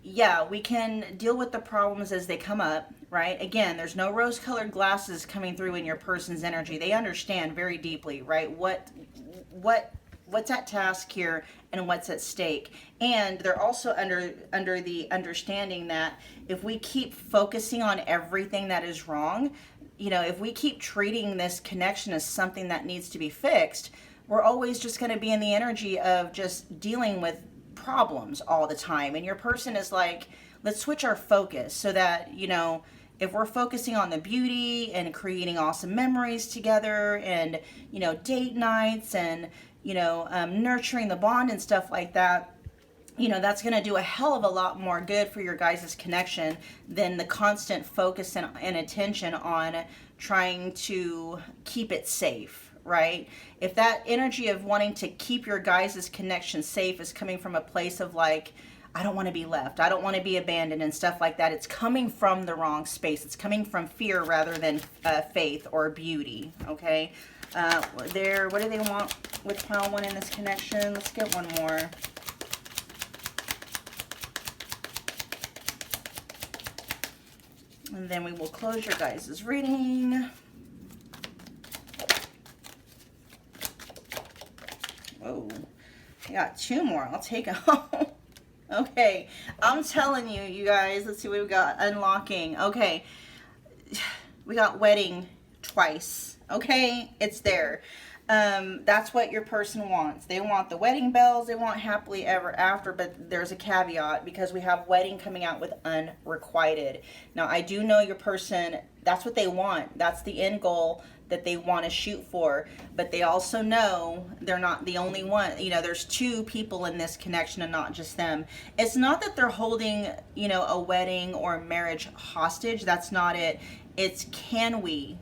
Speaker 1: yeah, we can deal with the problems as they come up, right? Again, there's no rose-colored glasses coming through in your person's energy. They understand very deeply, right? What's at task here and what's at stake. And they're also under the understanding that if we keep focusing on everything that is wrong, you know, if we keep treating this connection as something that needs to be fixed, we're always just going to be in the energy of just dealing with problems all the time. And your person is like, let's switch our focus so that, you know, if we're focusing on the beauty and creating awesome memories together, and, you know, date nights, and, you know, nurturing the bond and stuff like that, you know, that's going to do a hell of a lot more good for your guys' connection than the constant focus and attention on trying to keep it safe, right? If that energy of wanting to keep your guys' connection safe is coming from a place of like, I don't want to be left, I don't want to be abandoned and stuff like that, it's coming from the wrong space. It's coming from fear rather than faith or beauty, okay? What do they want with pile one in this connection? Let's get one more. And then we will close your guys' reading. Whoa, I got two more. I'll take them. Okay, I'm telling you, you guys, let's see what we got. Unlocking. Okay, we got wedding twice. Okay, it's there. That's what your person wants. They want the wedding bells. They want happily ever after, but there's a caveat, because we have wedding coming out with unrequited. Now, I do know your person, that's what they want. That's the end goal that they want to shoot for, but they also know they're not the only one. You know, there's two people in this connection and not just them. It's not that they're holding, you know, a wedding or marriage hostage. That's not it. It's can we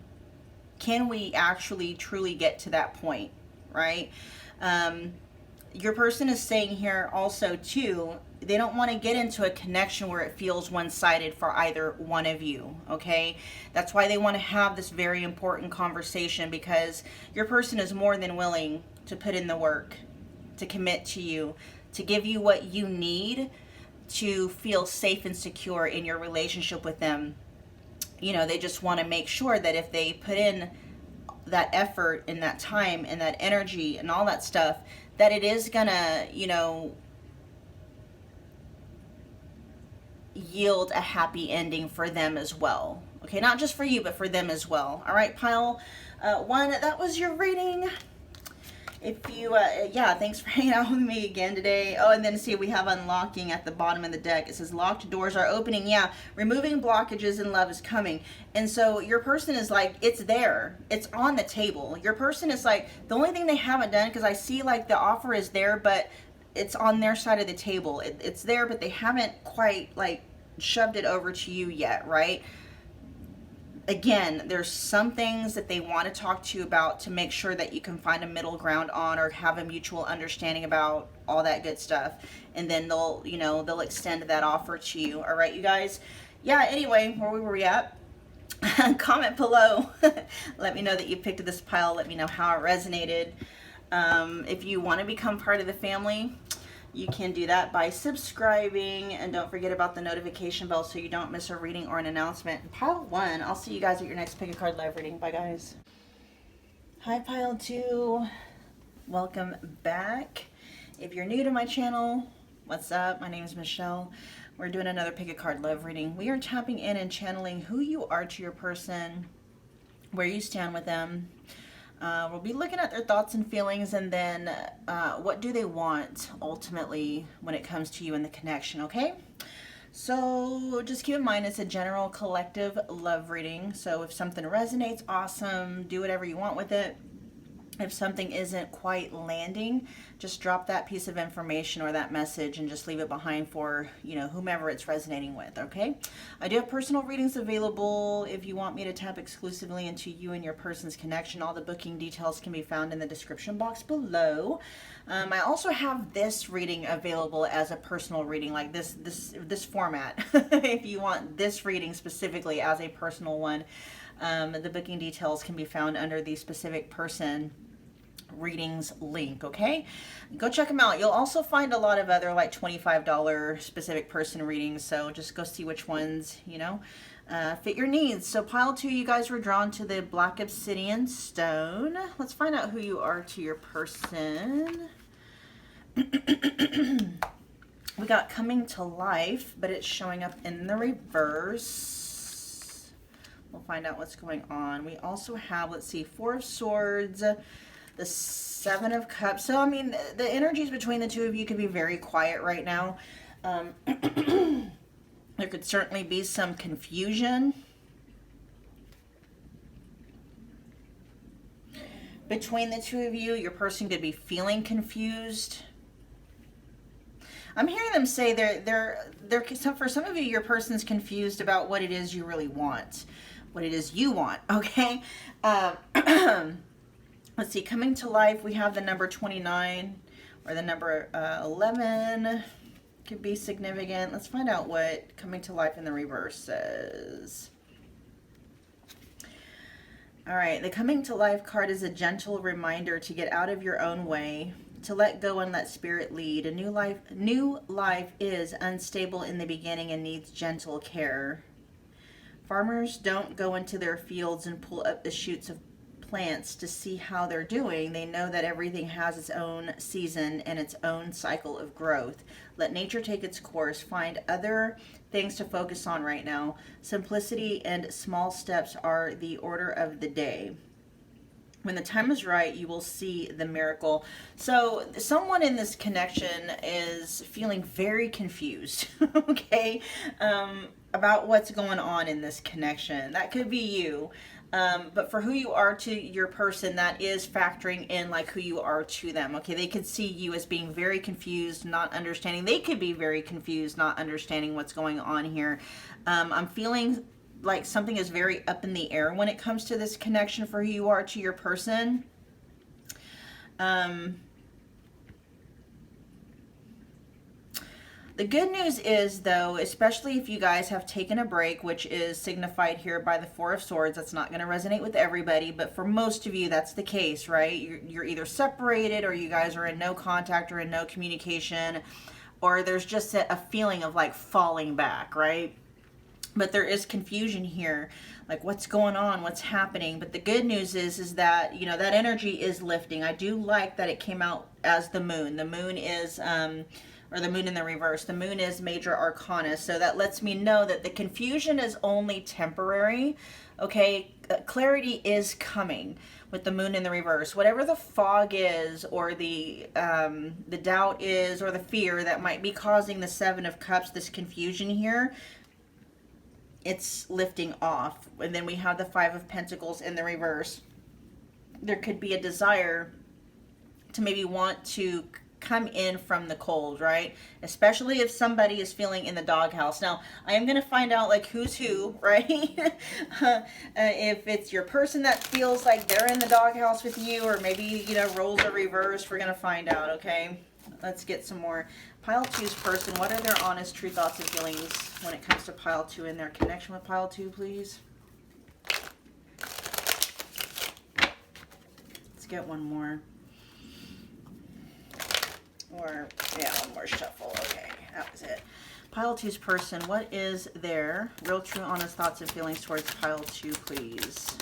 Speaker 1: actually truly get to that point, right? Your person is saying here also too, they don't want to get into a connection where it feels one-sided for either one of you, okay? That's why they want to have this very important conversation, because your person is more than willing to put in the work, to commit to you, to give you what you need to feel safe and secure in your relationship with them. You know, they just want to make sure that if they put in that effort and that time and that energy and all that stuff, that it is gonna, you know, yield a happy ending for them as well. Okay, not just for you, but for them as well. All right, pile one, that was your reading. If you, yeah, thanks for hanging out with me again today. Oh, and then see, we have unlocking at the bottom of the deck. It says locked doors are opening. Yeah, removing blockages in love is coming. And so your person is like, it's there. It's on the table. Your person is like, the only thing they haven't done, because I see like the offer is there, but it's on their side of the table. It's there, but they haven't quite like shoved it over to you yet, right? Again, there's some things that they want to talk to you about to make sure that you can find a middle ground on, or have a mutual understanding about all that good stuff. And then they'll, you know, they'll extend that offer to you. All right, you guys. Yeah, anyway, where were we at? Comment below. Let me know that you picked this pile. Let me know how it resonated. If you want to become part of the family, you can do that by subscribing, and don't forget about the notification bell so you don't miss a reading or an announcement. Pile one, I'll see you guys at your next Pick a Card live reading. Bye, guys. Hi, pile two. Welcome back. If you're new to my channel, what's up? My name is Michelle. We're doing another Pick a Card live reading. We are tapping in and channeling who you are to your person, where you stand with them. We'll be looking at their thoughts and feelings, and then what do they want ultimately when it comes to you and the connection, okay? So just keep in mind it's a general collective love reading. So if something resonates, awesome. Do whatever you want with it. If something isn't quite landing, just drop that piece of information or that message and just leave it behind for, you know, whomever it's resonating with, okay? I do have personal readings available if you want me to tap exclusively into you and your person's connection. All the booking details can be found in the description box below. I also have this reading available as a personal reading, like this format. If you want this reading specifically as a personal one, the booking details can be found under the specific person readings link, okay? Go check them out. You'll also find a lot of other like $25 specific person readings, so just go see which ones, you know, fit your needs. So pile two, you guys were drawn to the black obsidian stone. Let's find out who you are to your person. We got coming to life, but it's showing up in the reverse. We'll find out what's going on. We also have, let's see, Four of Swords, the Seven of Cups. So, I mean, the energies between the two of you could be very quiet right now. There could certainly be some confusion between the two of you. Your person could be feeling confused. I'm hearing them say for some of you, your person's confused about what it is you really want, what it is you want, okay? Let's see, coming to life, we have the number 29 or the number 11 could be significant. Let's find out what coming to life in the reverse says. All right, the coming to life card is a gentle reminder to get out of your own way, to let go and let spirit lead. A new life is unstable in the beginning and needs gentle care. Farmers don't go into their fields and pull up the shoots of plants to see how they're doing. They know that everything has its own season and its own cycle of growth. Let nature take its course. Find other things to focus on right now. Simplicity and small steps are the order of the day. When the time is right, you will see the miracle. So someone in this connection is feeling very confused, okay, about what's going on in this connection. That could be you. But for who you are to your person, that is factoring in like who you are to them. Okay, they could see you as being very confused, not understanding. They could be very confused, not understanding what's going on here. I'm feeling like something is very up in the air when it comes to this connection for who you are to your person. The good news is, though, especially if you guys have taken a break, which is signified here by the Four of Swords, that's not going to resonate with everybody, but for most of you, that's the case, right? You're either separated, or you guys are in no contact or in no communication, or there's just a feeling of like falling back, right? But there is confusion here, like what's going on, what's happening. But the good news is that, you know, that energy is lifting. I do like that it came out as the moon. The moon is or the moon in the reverse. The moon is major arcana, so that lets me know that the confusion is only temporary. Okay, clarity is coming with the moon in the reverse. Whatever the fog is, or the doubt is, or the fear that might be causing the Seven of Cups, this confusion here, it's lifting off. And then we have the Five of Pentacles in the reverse. There could be a desire to maybe want to come in from the cold, right? Especially if somebody is feeling in the doghouse. Now, I am going to find out like who's who, right? If it's your person that feels like they're in the doghouse with you, or maybe, you know, roles are reversed, we're going to find out, okay? Let's get some more. Pile 2's person, what are their honest, true thoughts and feelings when it comes to Pile 2 and their connection with Pile 2, please? Let's get one more. Or, yeah, one more shuffle. Okay, that was it. Pile 2's person, what is their real, true, honest thoughts and feelings towards Pile 2, please?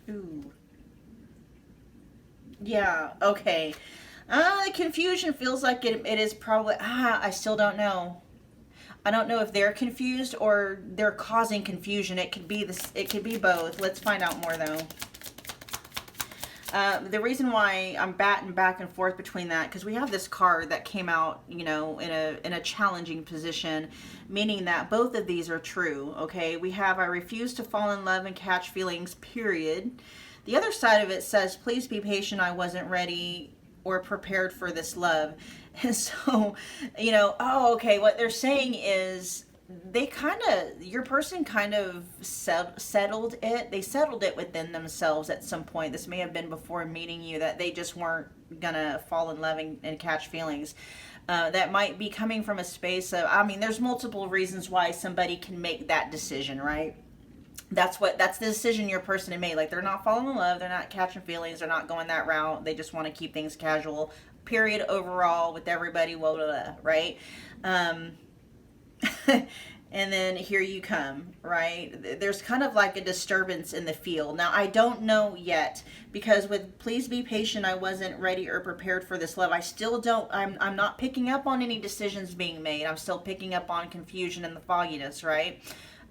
Speaker 1: Ooh. Yeah, okay. The confusion feels like it is probably, I still don't know. I don't know if they're confused or they're causing confusion. It could be this. It could be both. Let's find out more, though. The reason why I'm batting back and forth between that, because we have this card that came out, you know, in a challenging position, meaning that both of these are true. Okay, we have I refuse to fall in love and catch feelings, period. The other side of it says, please be patient. I wasn't ready or prepared for this love. And so, you know, oh, okay, what they're saying is they kind of, your person kind of settled it. They settled it within themselves at some point. This may have been before meeting you, that they just weren't gonna fall in love and catch feelings. That might be coming from a space of, I mean, there's multiple reasons why somebody can make that decision, right? That's the decision your person had made. Like, they're not falling in love, they're not catching feelings, they're not going that route. They just want to keep things casual, period, overall, with everybody, blah, blah, blah, right? And then here you come, right? There's kind of like a disturbance in the field. Now, I don't know yet, because with please be patient, I wasn't ready or prepared for this love. I still don't, I'm not picking up on any decisions being made. I'm still picking up on confusion and the fogginess, right?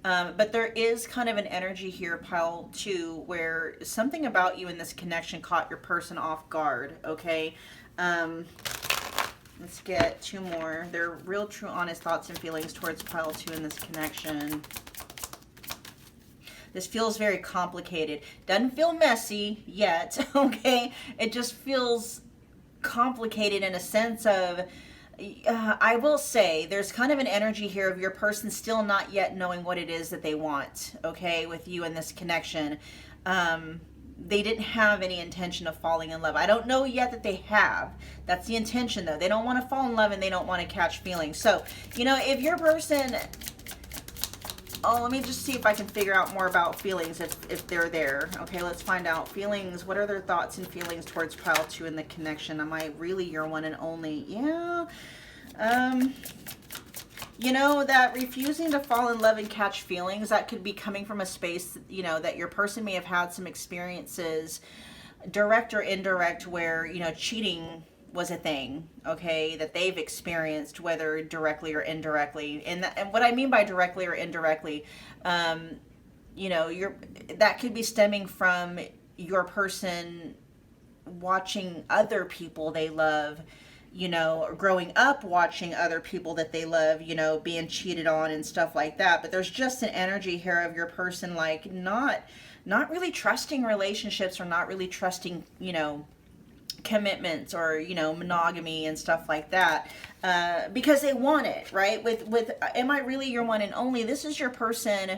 Speaker 1: But there is kind of an energy here, Pile 2, where something about you in this connection caught your person off guard, okay? Let's get two more. Their real, true, honest thoughts and feelings towards Pile 2 in this connection. This feels very complicated. Doesn't feel messy yet, okay? It just feels complicated in a sense of, I will say there's kind of an energy here of your person still not yet knowing what it is that they want, okay, with you in this connection. They didn't have any intention of falling in love. I don't know yet that they have. That's the intention, though. They don't want to fall in love and they don't want to catch feelings. So, you know, if your person... Oh, let me just see if I can figure out more about feelings if they're there. Okay, let's find out. Feelings, what are their thoughts and feelings towards Pile 2 in the connection? Am I really your one and only? Yeah. You know, that refusing to fall in love and catch feelings, that could be coming from a space, you know, that your person may have had some experiences, direct or indirect, where, you know, cheating was a thing, okay, that they've experienced, whether directly or indirectly. And what I mean by directly or indirectly, you know, that could be stemming from your person watching other people they love, you know, growing up watching other people that they love, you know, being cheated on and stuff like that. But there's just an energy here of your person like not really trusting relationships, or not really trusting, you know, commitments, or, you know, monogamy and stuff like that, because they want it, right? With am I really your one and only? This is your person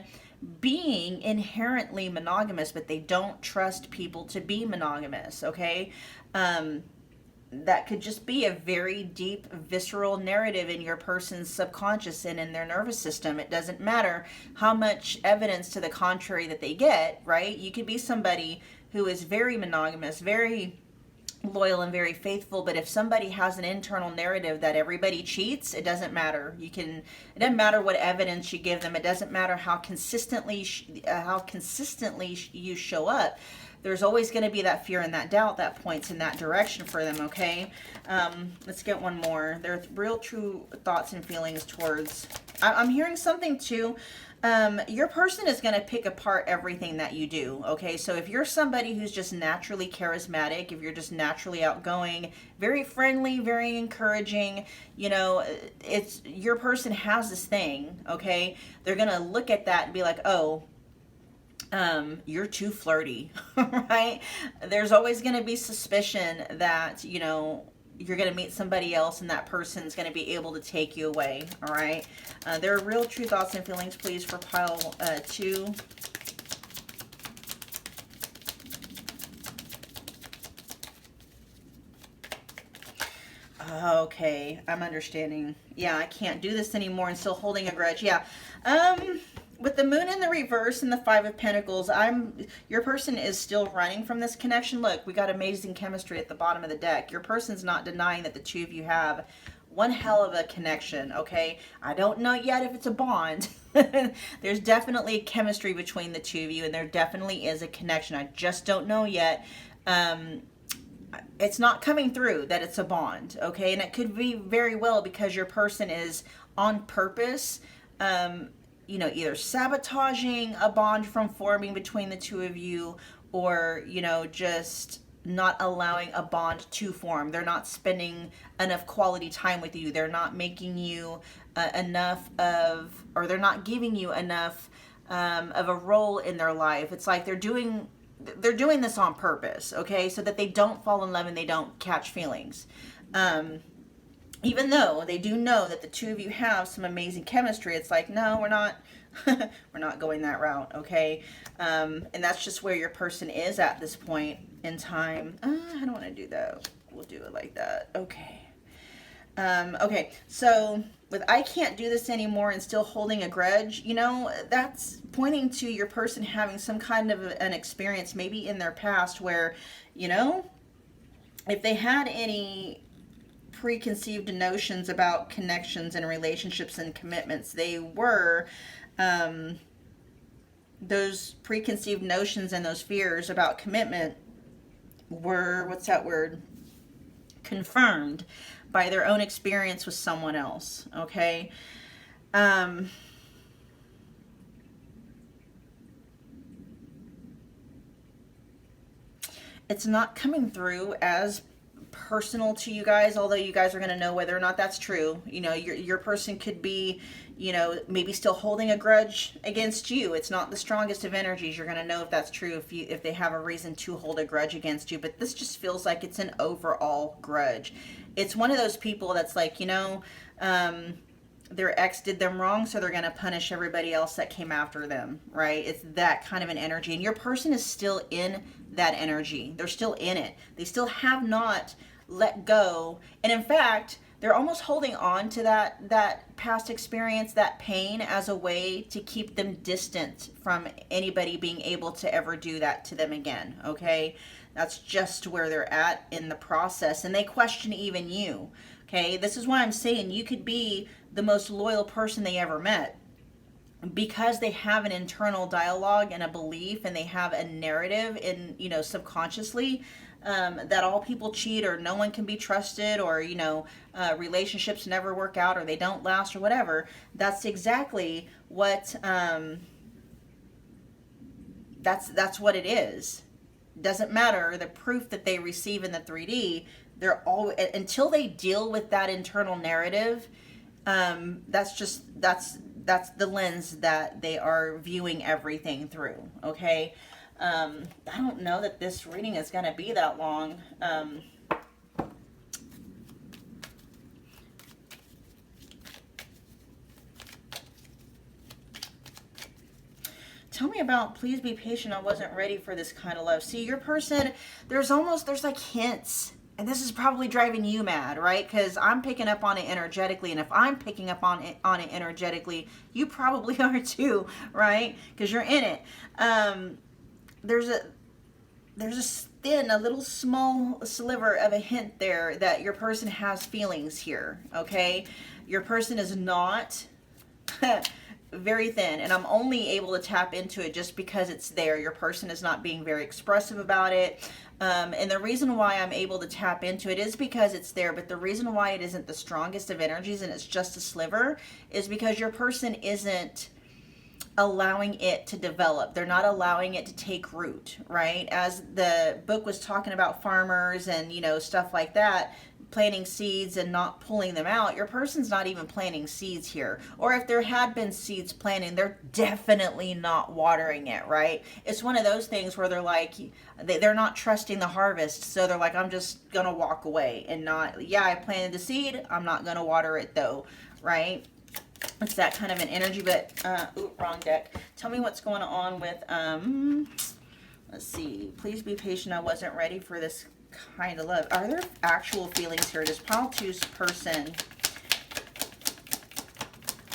Speaker 1: being inherently monogamous, but they don't trust people to be monogamous, okay? that could just be a very deep, visceral narrative in your person's subconscious and in their nervous system. It doesn't matter how much evidence to the contrary that they get, right? You could be somebody who is very monogamous, very loyal and very faithful, but if somebody has an internal narrative that everybody cheats, it doesn't matter. It doesn't matter what evidence you give them. It doesn't matter how consistently you show up. There's always going to be that fear and that doubt that points in that direction for them. Okay, let's get one more. Their real true thoughts and feelings towards, I'm hearing something too. Your person is going to pick apart everything that you do. Okay, so if you're somebody who's just naturally charismatic, if you're just naturally outgoing, very friendly, very encouraging, it's your person has this thing. Okay, they're going to look at that and be like, oh, you're too flirty, right? There's always going to be suspicion that, you're going to meet somebody else and that person's going to be able to take you away. All right. There are real true thoughts and feelings, please, for pile 2. Okay, I'm understanding. Yeah, I can't do this anymore and still holding a grudge. Yeah. With the moon in the reverse and the 5 of Pentacles, your person is still running from this connection. Look, we got amazing chemistry at the bottom of the deck. Your person's not denying that the two of you have one hell of a connection, okay? I don't know yet if it's a bond. There's definitely chemistry between the two of you, and there definitely is a connection. I just don't know yet. It's not coming through that it's a bond, okay? And it could be very well because your person is on purpose, either sabotaging a bond from forming between the two of you, or, just not allowing a bond to form. They're not spending enough quality time with you. They're not making you or they're not giving you enough of a role in their life. It's like they're doing this on purpose, okay? So that they don't fall in love and they don't catch feelings. Even though they do know that the two of you have some amazing chemistry, it's like, no, we're not we're not going that route, okay? And that's just where your person is at this point in time. I don't want to do that. We'll do it like that. Okay. Okay, so with I can't do this anymore and still holding a grudge, that's pointing to your person having some kind of an experience maybe in their past where, if they had any preconceived notions about connections and relationships and commitments, they were those preconceived notions and those fears about commitment were, what's that word, confirmed by their own experience with someone else, okay? It's not coming through as personal to you guys, although you guys are going to know whether or not that's true. Your person could be, maybe still holding a grudge against you. It's not the strongest of energies. You're going to know if that's true if they have a reason to hold a grudge against you. But this just feels like it's an overall grudge. It's one of those people that's like, their ex did them wrong, so they're going to punish everybody else that came after them, right? It's that kind of an energy. And your person is still in that energy. They're still in it. They still have not let go. And in fact, they're almost holding on to that past experience, that pain, as a way to keep them distant from anybody being able to ever do that to them again, okay? That's just where they're at in the process. And they question even you, okay? This is why I'm saying you could be the most loyal person they ever met, because they have an internal dialogue and a belief, and they have a narrative in, subconsciously, that all people cheat, or no one can be trusted, or, relationships never work out, or they don't last, or whatever. That's exactly what, that's what it is. Doesn't matter the proof that they receive in the 3D, they're all, until they deal with that internal narrative, that's the lens that they are viewing everything through, okay? I don't know that this reading is going to be that long. Tell me about, please be patient, I wasn't ready for this kind of love. See, your person, there's like hints And this is probably driving you mad, right? Because I'm picking up on it energetically, and if I'm picking up on it energetically, you probably are too, right? Because you're in it. There's a little small sliver of a hint there that your person has feelings here, okay? Your person is not very thin, and I'm only able to tap into it just because it's there. Your person is not being very expressive about it. And the reason why I'm able to tap into it is because it's there, but the reason why it isn't the strongest of energies and it's just a sliver is because your person isn't allowing it to develop. They're not allowing it to take root, right? As the book was talking about farmers and, you know, stuff like that, planting seeds and not pulling them out, your person's not even planting seeds here. Or if there had been seeds planted, they're definitely not watering it, right? It's one of those things where they're like, they're not trusting the harvest. So they're like, I'm just going to walk away and not, yeah, I planted the seed. I'm not going to water it though, right? It's that kind of an energy, but, wrong deck. Tell me what's going on with, let's see. Please be patient. I wasn't ready for this kind of love. Are there actual feelings here? Does pile two's person,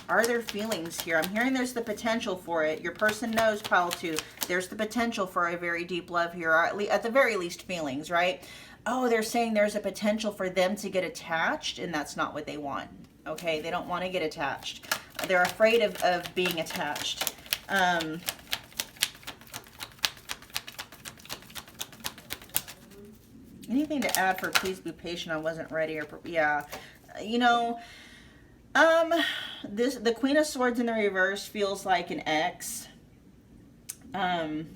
Speaker 1: are there feelings here? I'm hearing there's the potential for it. Your person knows, pile two, there's the potential for a very deep love here, or at the very least feelings, right? Oh, they're saying there's a potential for them to get attached, and that's not what they want. Okay, they don't want to get attached. They're afraid of being attached. Anything to add for please be patient? I wasn't ready. Or yeah, you know, the Queen of Swords in the reverse feels like an ex. That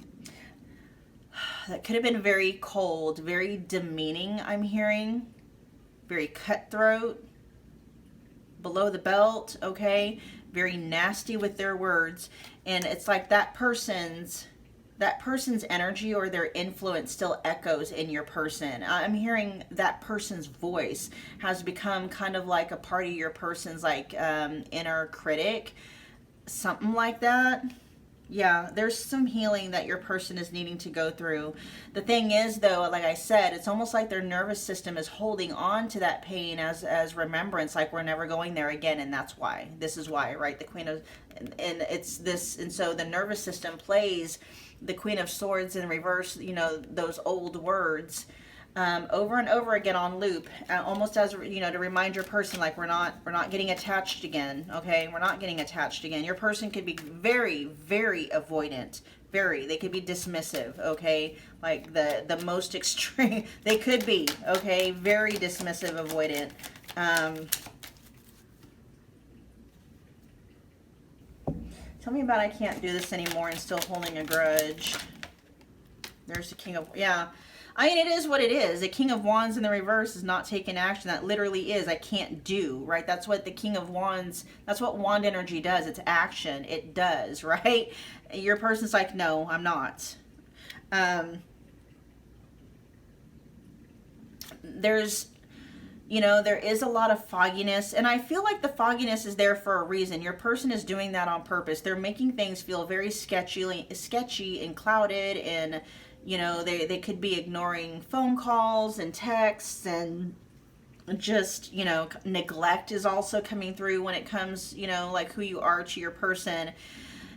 Speaker 1: could have been very cold, very demeaning. I'm hearing very cutthroat, below the belt, okay, very nasty with their words, and it's like that person's energy or their influence still echoes in your person. I'm hearing that person's voice has become kind of like a part of your person's like inner critic, something like that. Yeah, there's some healing that your person is needing to go through. The thing is, though, like I said, it's almost like their nervous system is holding on to that pain as remembrance, like we're never going there again, and that's why. This is why, right? The Queen of, and it's this, and so the nervous system plays the Queen of Swords in reverse, you know, those old words over and over again on loop, almost as, you know, to remind your person, like, we're not getting attached again, okay? We're not getting attached again. Your person could be very, very avoidant. They could be dismissive, okay? Like the most extreme, they could be, okay? Very dismissive, avoidant. Tell me about I can't do this anymore and still holding a grudge. There's the King of, yeah. I mean, it is what it is. The King of Wands in the reverse is not taking action. That literally is, I can't do, right? That's what the King of Wands, that's what wand energy does. It's action. It does, right? Your person's like, no, I'm not. There's, you know, there is a lot of fogginess, and I feel like the fogginess is there for a reason. Your person is doing that on purpose. They're making things feel very sketchy and clouded, and you know, they could be ignoring phone calls and texts, and just, you know, neglect is also coming through when it comes, you know, like who you are to your person.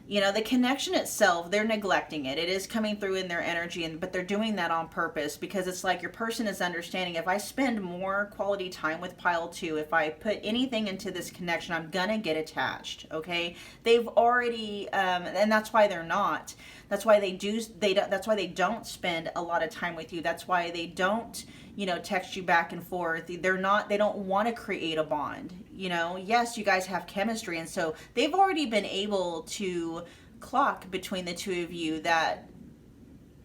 Speaker 1: You know, the connection itself, they're neglecting it. It is coming through in their energy, but they're doing that on purpose because it's like your person is understanding, if I spend more quality time with pile two, if I put anything into this connection, I'm gonna get attached, okay? They've already, and that's why they're not. That's why that's why they don't spend a lot of time with you. That's why they don't, you know, text you back and forth. They don't want to create a bond. You know, yes, you guys have chemistry, and so they've already been able to clock between the two of you that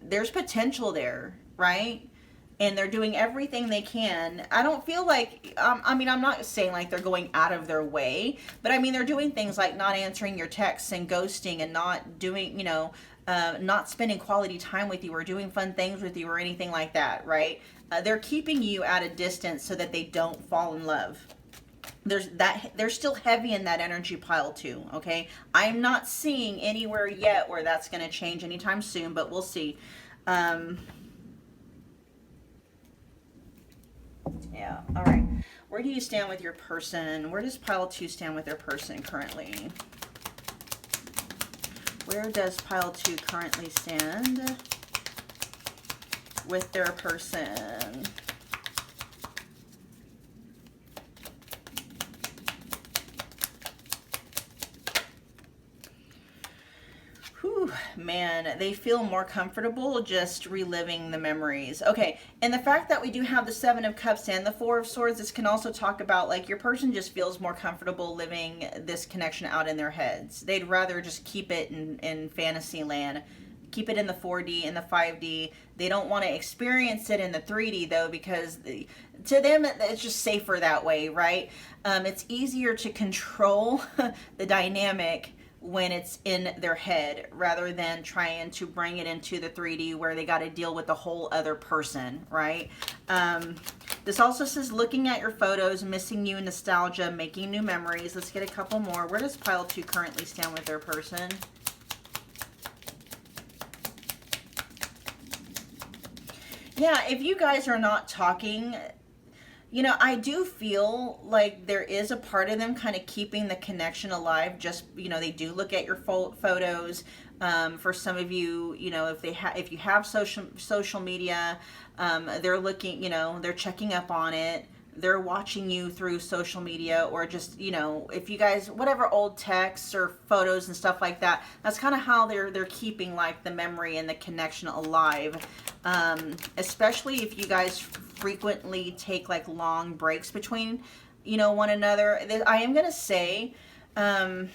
Speaker 1: there's potential there, right? And they're doing everything they can. I don't feel like, I mean, I'm not saying like they're going out of their way, but I mean, they're doing things like not answering your texts and ghosting and not doing, you know, not spending quality time with you or doing fun things with you or anything like that, right? They're keeping you at a distance so that they don't fall in love. They're still heavy in that energy pile too, okay? I'm not seeing anywhere yet where that's going to change anytime soon, but we'll see. Yeah. All right. Where do you stand with your person? Where does pile 2 stand with their person currently? Where does pile 2 currently stand with their person? Whew, man, they feel more comfortable just reliving the memories. Okay, and the fact that we do have the 7 of Cups and the 4 of Swords, this can also talk about, like, your person just feels more comfortable living this connection out in their heads. They'd rather just keep it in fantasy land, keep it in the 4D and the 5D. They don't want to experience it in the 3D, though, because to them, it's just safer that way, right? It's easier to control the dynamic when it's in their head rather than trying to bring it into the 3D where they got to deal with the whole other person, right? This also says looking at your photos, missing you, nostalgia, making new memories. Let's get a couple more. Where does pile 2 currently stand with their person? Yeah, if you guys are not talking, you know, I do feel like there is a part of them kind of keeping the connection alive. Just, you know, they do look at your photos. For some of you, you know, if you have social media, they're looking, you know, they're checking up on it. They're watching you through social media, or just, you know, if you guys, whatever old texts or photos and stuff like that, that's kind of how they're keeping, like, the memory and the connection alive. Especially if you guys frequently take, like, long breaks between, you know, one another. I am going to say, hold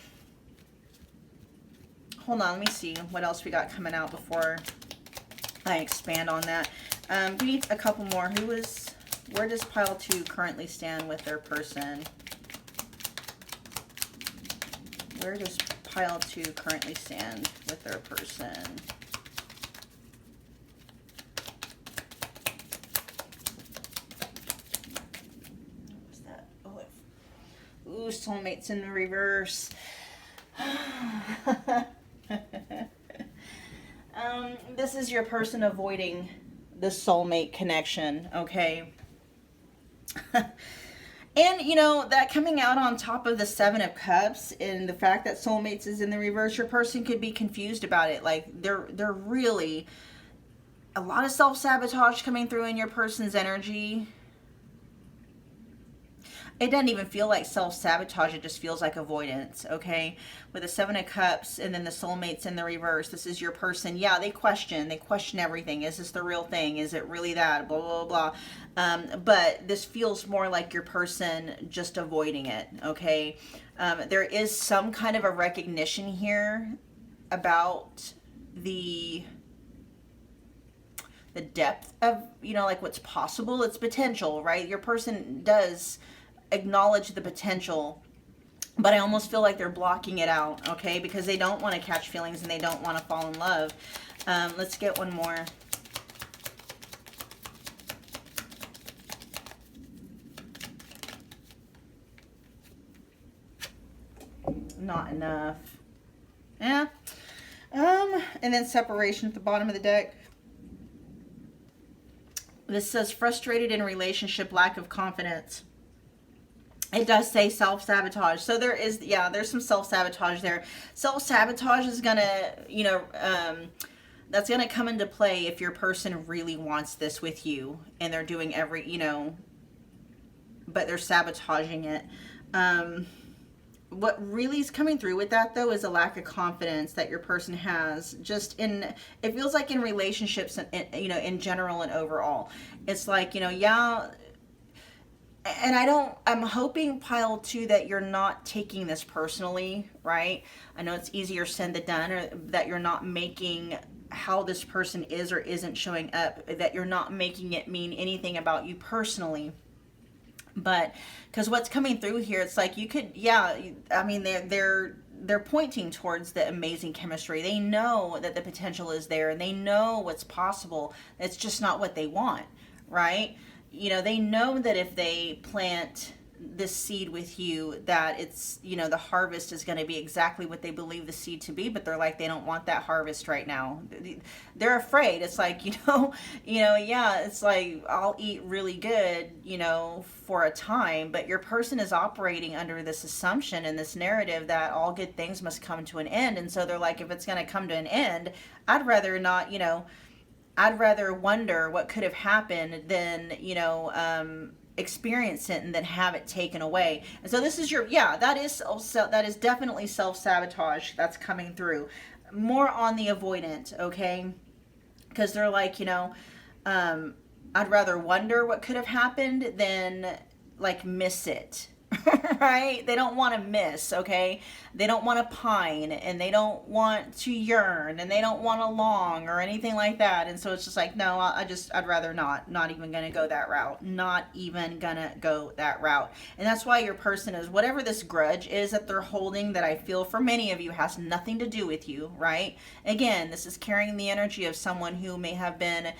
Speaker 1: on, let me see what else we got coming out before I expand on that. We need a couple more. Where does pile 2 currently stand with their person? Where does pile 2 currently stand with their person? What was that? Oh, ooh, soulmates in the reverse. This is your person avoiding the soulmate connection, okay? And, you know, that coming out on top of the 7 of Cups and the fact that soulmates is in the reverse, your person could be confused about it. Like, they're really a lot of self-sabotage coming through in your person's energy. It doesn't even feel like self-sabotage. It just feels like avoidance, okay? With the 7 of Cups and then the soulmates in the reverse, this is your person. Yeah, they question everything. Is this the real thing? Is it really that? Blah, blah, blah. But this feels more like your person just avoiding it, okay? There is some kind of a recognition here about the depth of, you know, like, what's possible. It's potential, right? Your person does acknowledge the potential, but I almost feel like they're blocking it out, okay? Because they don't want to catch feelings and they don't want to fall in love. Let's get one more. Not enough. Yeah. And then separation at the bottom of the deck. This says frustrated in relationship, lack of confidence. It does say self-sabotage. So there is, yeah, there's some self-sabotage there. Self-sabotage is going to, you know, that's going to come into play if your person really wants this with you and they're doing every, you know, but they're sabotaging it. What really is coming through with that, though, is a lack of confidence that your person has just in, it feels like in relationships, you know, in general and overall. It's like, you know, yeah, and I'm hoping, pile 2, that you're not taking this personally, right? I know it's easier said than done, or that you're not making how this person is or isn't showing up, that you're not making it mean anything about you personally. But because what's coming through here, it's like you could, yeah, I mean, they're pointing towards the amazing chemistry. They know that the potential is there and they know what's possible. It's just not what they want, right? You know, they know that if they plant this seed with you, that it's, you know, the harvest is going to be exactly what they believe the seed to be, but they're like, they don't want that harvest right now. They're afraid. It's like, yeah, it's like, I'll eat really good, you know, for a time, but your person is operating under this assumption and this narrative that all good things must come to an end. And so they're like, if it's going to come to an end, I'd rather not, I'd rather wonder what could have happened than, experience it and then have it taken away. And so this is that is definitely self-sabotage that's coming through. More on the avoidant, okay? Because they're like, I'd rather wonder what could have happened than like miss it. Right? They don't want to miss, okay? They don't want to pine, and they don't want to yearn, and they don't want to long or anything like that. And so it's just like, no, I'd rather not even going to go that route. Not even going to go that route. And that's why your person is, whatever this grudge is that they're holding, that I feel for many of you has nothing to do with you, right? Again, this is carrying the energy of someone who may have been,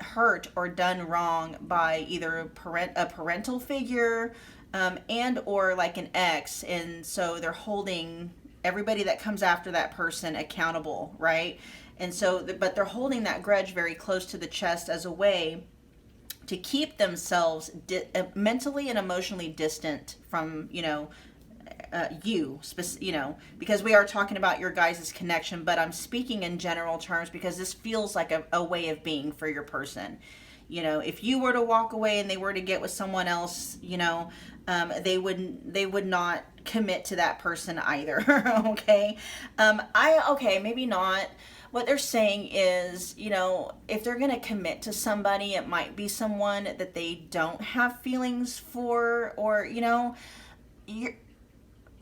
Speaker 1: hurt or done wrong by either a parental figure, and or like an ex, and so they're holding everybody that comes after that person accountable, right? And so but they're holding that grudge very close to the chest as a way to keep themselves mentally and emotionally distant from because we are talking about your guys' connection, but I'm speaking in general terms because this feels like a way of being for your person. If you were to walk away and they were to get with someone else, they would not commit to that person either. Okay. Maybe not. What they're saying is, if they're going to commit to somebody, it might be someone that they don't have feelings for, or,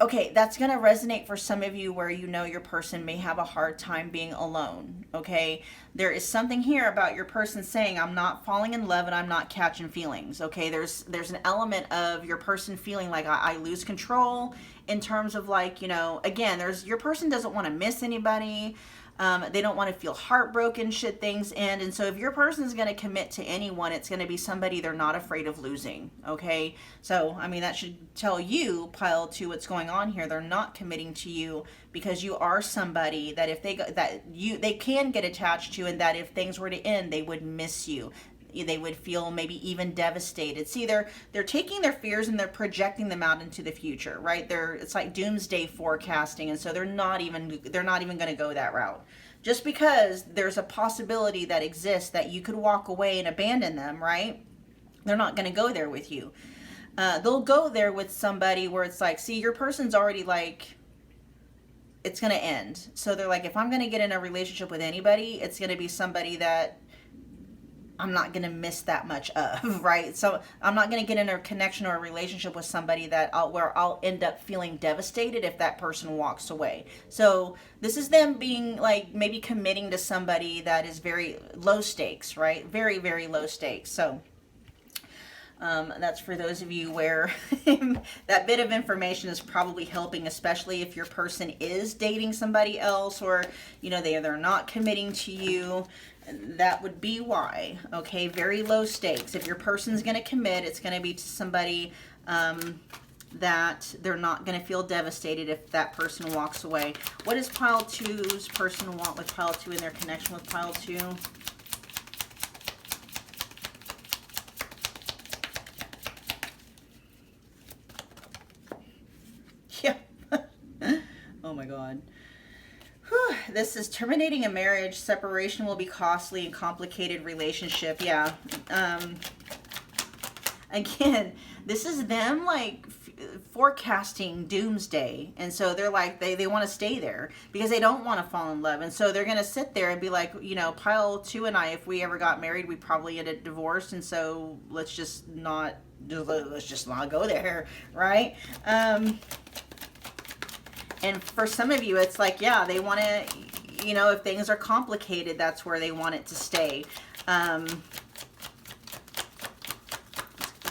Speaker 1: okay, that's going to resonate for some of you where your person may have a hard time being alone, okay? There is something here about your person saying, I'm not falling in love and I'm not catching feelings, okay? There's an element of your person feeling like I lose control in terms of like, again, your person doesn't want to miss anybody. They don't want to feel heartbroken should things end. And so if your person is going to commit to anyone, it's going to be somebody they're not afraid of losing. Okay. So, that should tell you, pile 2, what's going on here. They're not committing to you because you are somebody that they can get attached to, and that if things were to end, they would miss you. They would feel maybe even devastated. See, they're taking their fears and they're projecting them out into the future, right? It's like doomsday forecasting, and so they're not even going to go that route. Just because there's a possibility that exists that you could walk away and abandon them, right? They're not going to go there with you. They'll go there with somebody where it's like, see, your person's already like, it's going to end. So they're like, if I'm going to get in a relationship with anybody, it's going to be somebody that I'm not going to miss that much of, right? So I'm not going to get in a connection or a relationship with somebody where I'll end up feeling devastated if that person walks away. So this is them being like maybe committing to somebody that is very low stakes, right? Very, very low stakes. So that's for those of you where that bit of information is probably helping, especially if your person is dating somebody else, or, they're not committing to you. That would be why. Okay, very low stakes. If your person's going to commit, it's going to be to somebody that they're not going to feel devastated if that person walks away. What does pile 2's person want with pile 2 in their connection with pile 2? Yeah. Oh my God. This is terminating a marriage. Separation will be costly and complicated relationship. Yeah. Again, this is them like forecasting doomsday. And so they're like, they want to stay there because they don't want to fall in love. And so they're going to sit there and be like, pile 2 and I, if we ever got married, we probably end up divorced. And so let's just not go there. Right. And for some of you, it's like, yeah, they want to, if things are complicated, that's where they want it to stay.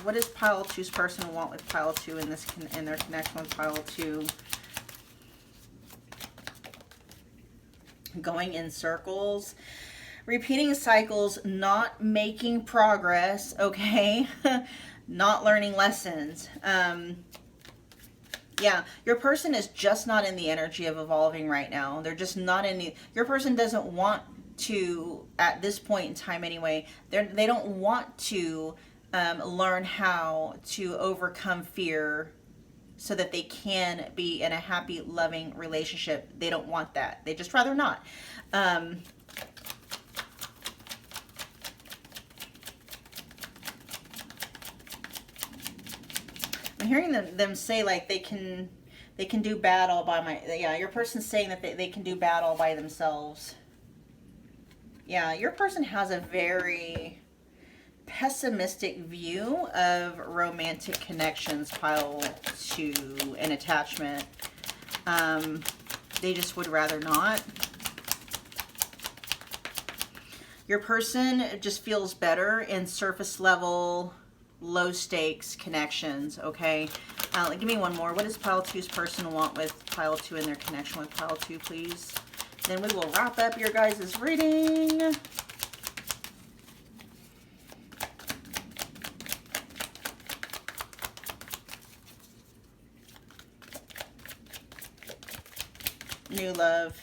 Speaker 1: What does pile 2's person want with pile 2 in their connection with pile 2? Going in circles, repeating cycles, not making progress, okay? not learning lessons. Yeah, your person is just not in the energy of evolving right now. They're just not in the, your person doesn't want to, at this point in time anyway, they don't want to learn how to overcome fear so that they can be in a happy, loving relationship. They don't want that. They just rather not. I'm hearing them say like they can do bad all by yeah, your person's saying that they can do bad all by themselves. Yeah, your person has a very pessimistic view of romantic connections, pile 2, and attachment. They just would rather not. Your person just feels better in surface level, low stakes connections, okay? Give me one more. What does pile 2's person want with pile 2 in their connection with pile 2, please? Then we will wrap up your guys' reading. New love.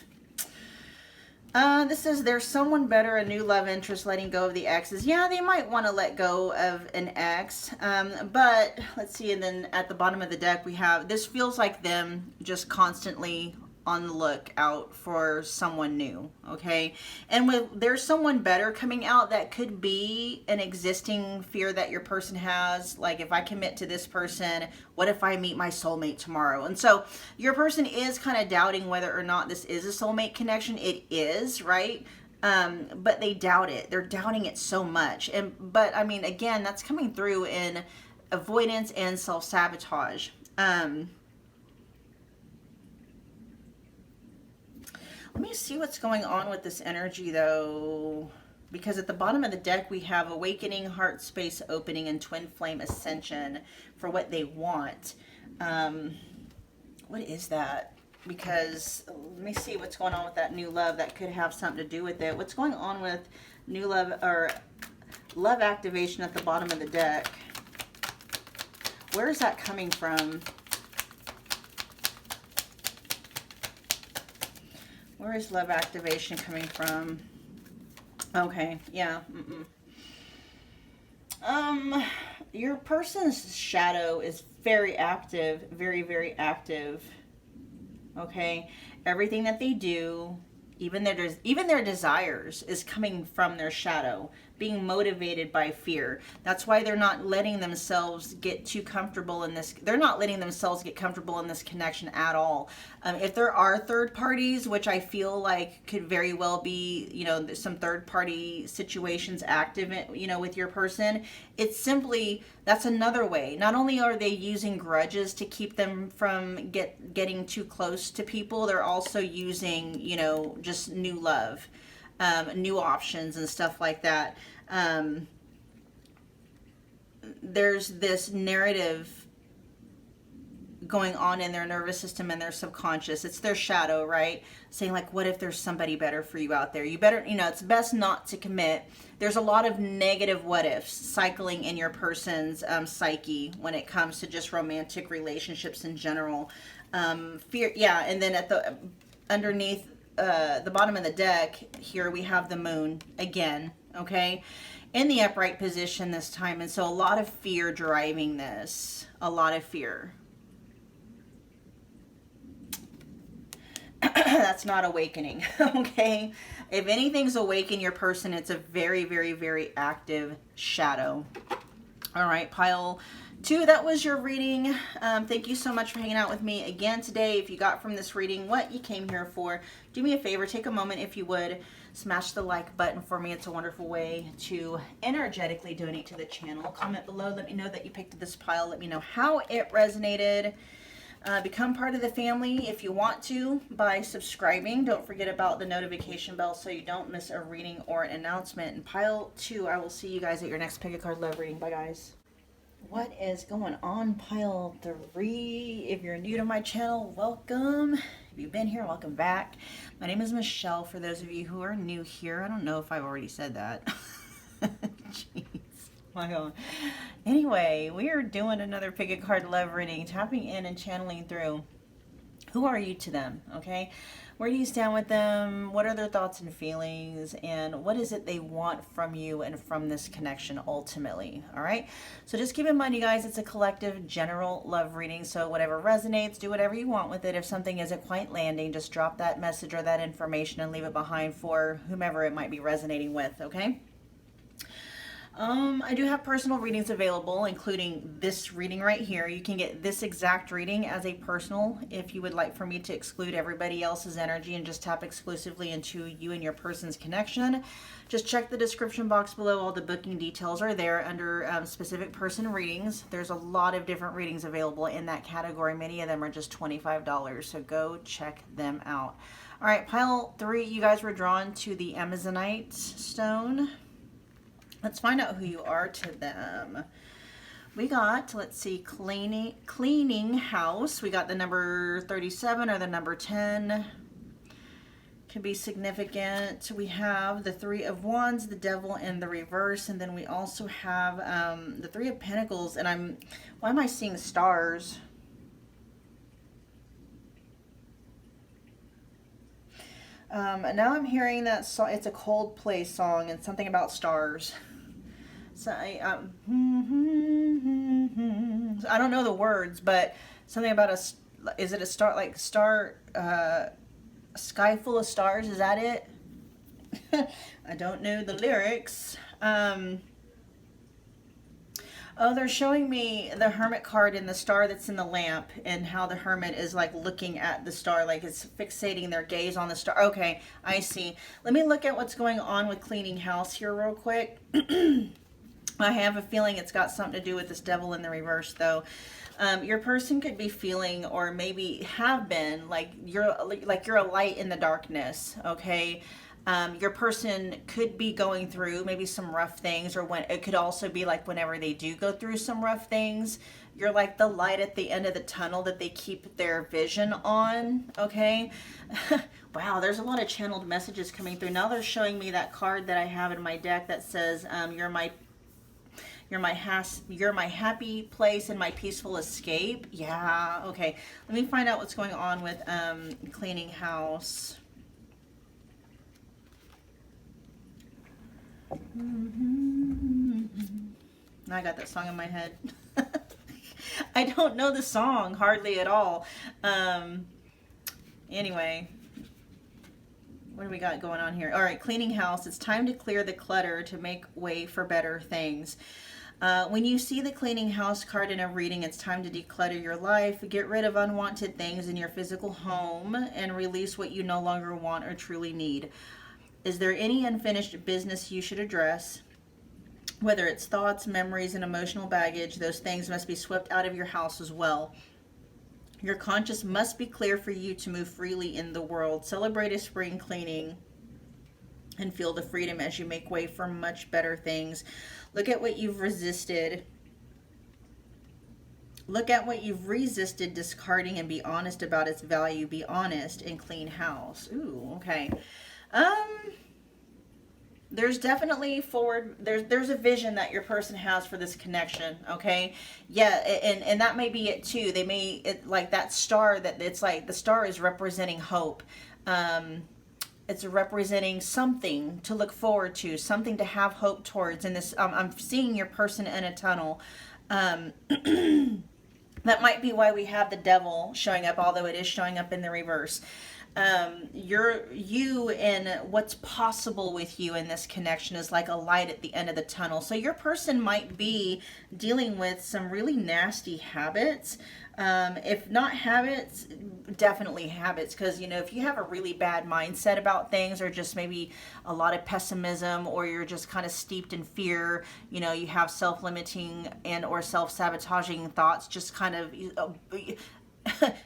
Speaker 1: This is there's someone better, a new love interest, letting go of the exes. Yeah, they might want to let go of an ex. But let's see, and then at the bottom of the deck we have, this feels like them just constantly on the lookout for someone new, okay? And with there's someone better coming out, that could be an existing fear that your person has, like, if I commit to this person, what if I meet my soulmate tomorrow? And so your person is kind of doubting whether or not this is a soulmate connection. It is, right? But they doubt it. They're doubting it so much. But I mean, again, that's coming through in avoidance and self-sabotage. Let me see what's going on with this energy, though, because at the bottom of the deck, we have awakening, heart space opening, and twin flame ascension for what they want. What is that? Because let me see what's going on with that new love. That could have something to do with it. What's going on with new love or love activation at the bottom of the deck? Where is that coming from? Where is love activation coming from? Okay, yeah. Your person's shadow is very active, very, very active. Okay, everything that they do, even their desires, is coming from their shadow, being motivated by fear. That's why they're not letting themselves get too comfortable in this. They're not letting themselves get comfortable in this connection at all. If there are third parties, which I feel like could very well be, you know, some third party situations active, you know, with your person, it's simply, that's another way. Not only are they using grudges to keep them from getting too close to people, they're also using, you know, just new love, new options and stuff like that. There's this narrative going on in their nervous system and their subconscious. It's their shadow, right? Saying like, what if there's somebody better for you out there? You better, you know, it's best not to commit. There's a lot of negative what ifs cycling in your person's psyche when it comes to just romantic relationships in general. Fear, yeah. And then at the underneath the bottom of the deck here, we have the moon again, okay, in the upright position this time. And so a lot of fear driving this, a lot of fear. That's not awakening. Okay, if anything's awaken your person, it's a very, very, very active shadow. All right, pile 2, that was your reading. Thank you so much for hanging out with me again today. If you got from this reading what you came here for, do me a favor, take a moment, if you would, smash the like button for me. It's a wonderful way to energetically donate to the channel. Comment below, let me know that you picked this pile, let me know how it resonated. Become part of the family if you want to by subscribing. Don't forget about the notification bell so you don't miss a reading or an announcement. And pile 2, I will see you guys at your next pick a card love reading. Bye, guys. What is going on, pile 3? If you're new to my channel, welcome. If you've been here, welcome back. My name is Michelle. For those of you who are new here, I don't know if I've already said that. Jeez. my God. Anyway, we are doing another pick a card love reading, tapping in and channeling through. Who are you to them? Okay. Where do you stand with them? What are their thoughts and feelings? And what is it they want from you and from this connection ultimately? All right. So just keep in mind, you guys, it's a collective general love reading. So whatever resonates, do whatever you want with it. If something isn't quite landing, just drop that message or that information and leave it behind for whomever it might be resonating with. Okay. I do have personal readings available, including this reading right here. You can get this exact reading as a personal if you would like for me to exclude everybody else's energy and just tap exclusively into you and your person's connection. Just check the description box below. All the booking details are there under specific person readings. There's a lot of different readings available in that category. Many of them are just $25, so go check them out. All right, pile 3, you guys were drawn to the Amazonite stone. Let's find out who you are to them. We got, let's see, cleaning house. We got the number 37 or the number 10. Can be significant. We have the 3 of Wands, the Devil, and the reverse. And then we also have the 3 of Pentacles. And why am I seeing stars? Now I'm hearing that it's a Coldplay song and something about stars. So I don't know the words, but something about is it a star, like star, sky full of stars? Is that it? I don't know the lyrics. Oh, they're showing me the Hermit card and the star that's in the lamp and how the Hermit is like looking at the star, like it's fixating their gaze on the star. Okay, I see. Let me look at what's going on with cleaning house here real quick. I have a feeling it's got something to do with this Devil in the reverse though. Your person could be feeling, or maybe have been, like you're a light in the darkness, okay? Your person could be going through maybe some rough things, or when it could also be like whenever they do go through some rough things, you're like the light at the end of the tunnel that they keep their vision on, okay? Wow, there's a lot of channeled messages coming through. Now they're showing me that card that I have in my deck that says, you're my happy place and my peaceful escape. Yeah, okay. Let me find out what's going on with cleaning house. I got that song in my head. I don't know the song hardly at all. Anyway, what do we got going on here? All right, cleaning house. It's time to clear the clutter to make way for better things. When you see the cleaning house card in a reading, it's time to declutter your life, get rid of unwanted things in your physical home, and release what you no longer want or truly need. Is there any unfinished business you should address? Whether it's thoughts, memories, and emotional baggage, those things must be swept out of your house as well. Your conscience must be clear for you to move freely in the world. Celebrate a spring cleaning and feel the freedom as you make way for much better things. Look at what you've resisted. Look at what you've resisted discarding and be honest about its value. Be honest and clean house. Ooh, okay. There's definitely there's a vision that your person has for this connection, okay? Yeah, and that may be it too. They may, like that star, that it's like the star is representing hope. It's representing something to look forward to, something to have hope towards. And this, I'm seeing your person in a tunnel. That might be why we have the Devil showing up, although it is showing up in the reverse. You and what's possible with you in this connection is like a light at the end of the tunnel. So your person might be dealing with some really nasty habits. If not habits, definitely habits. Because, you know, if you have a really bad mindset about things, or just maybe a lot of pessimism, or you're just kind of steeped in fear, you know, you have self-limiting and or self-sabotaging thoughts, just kind of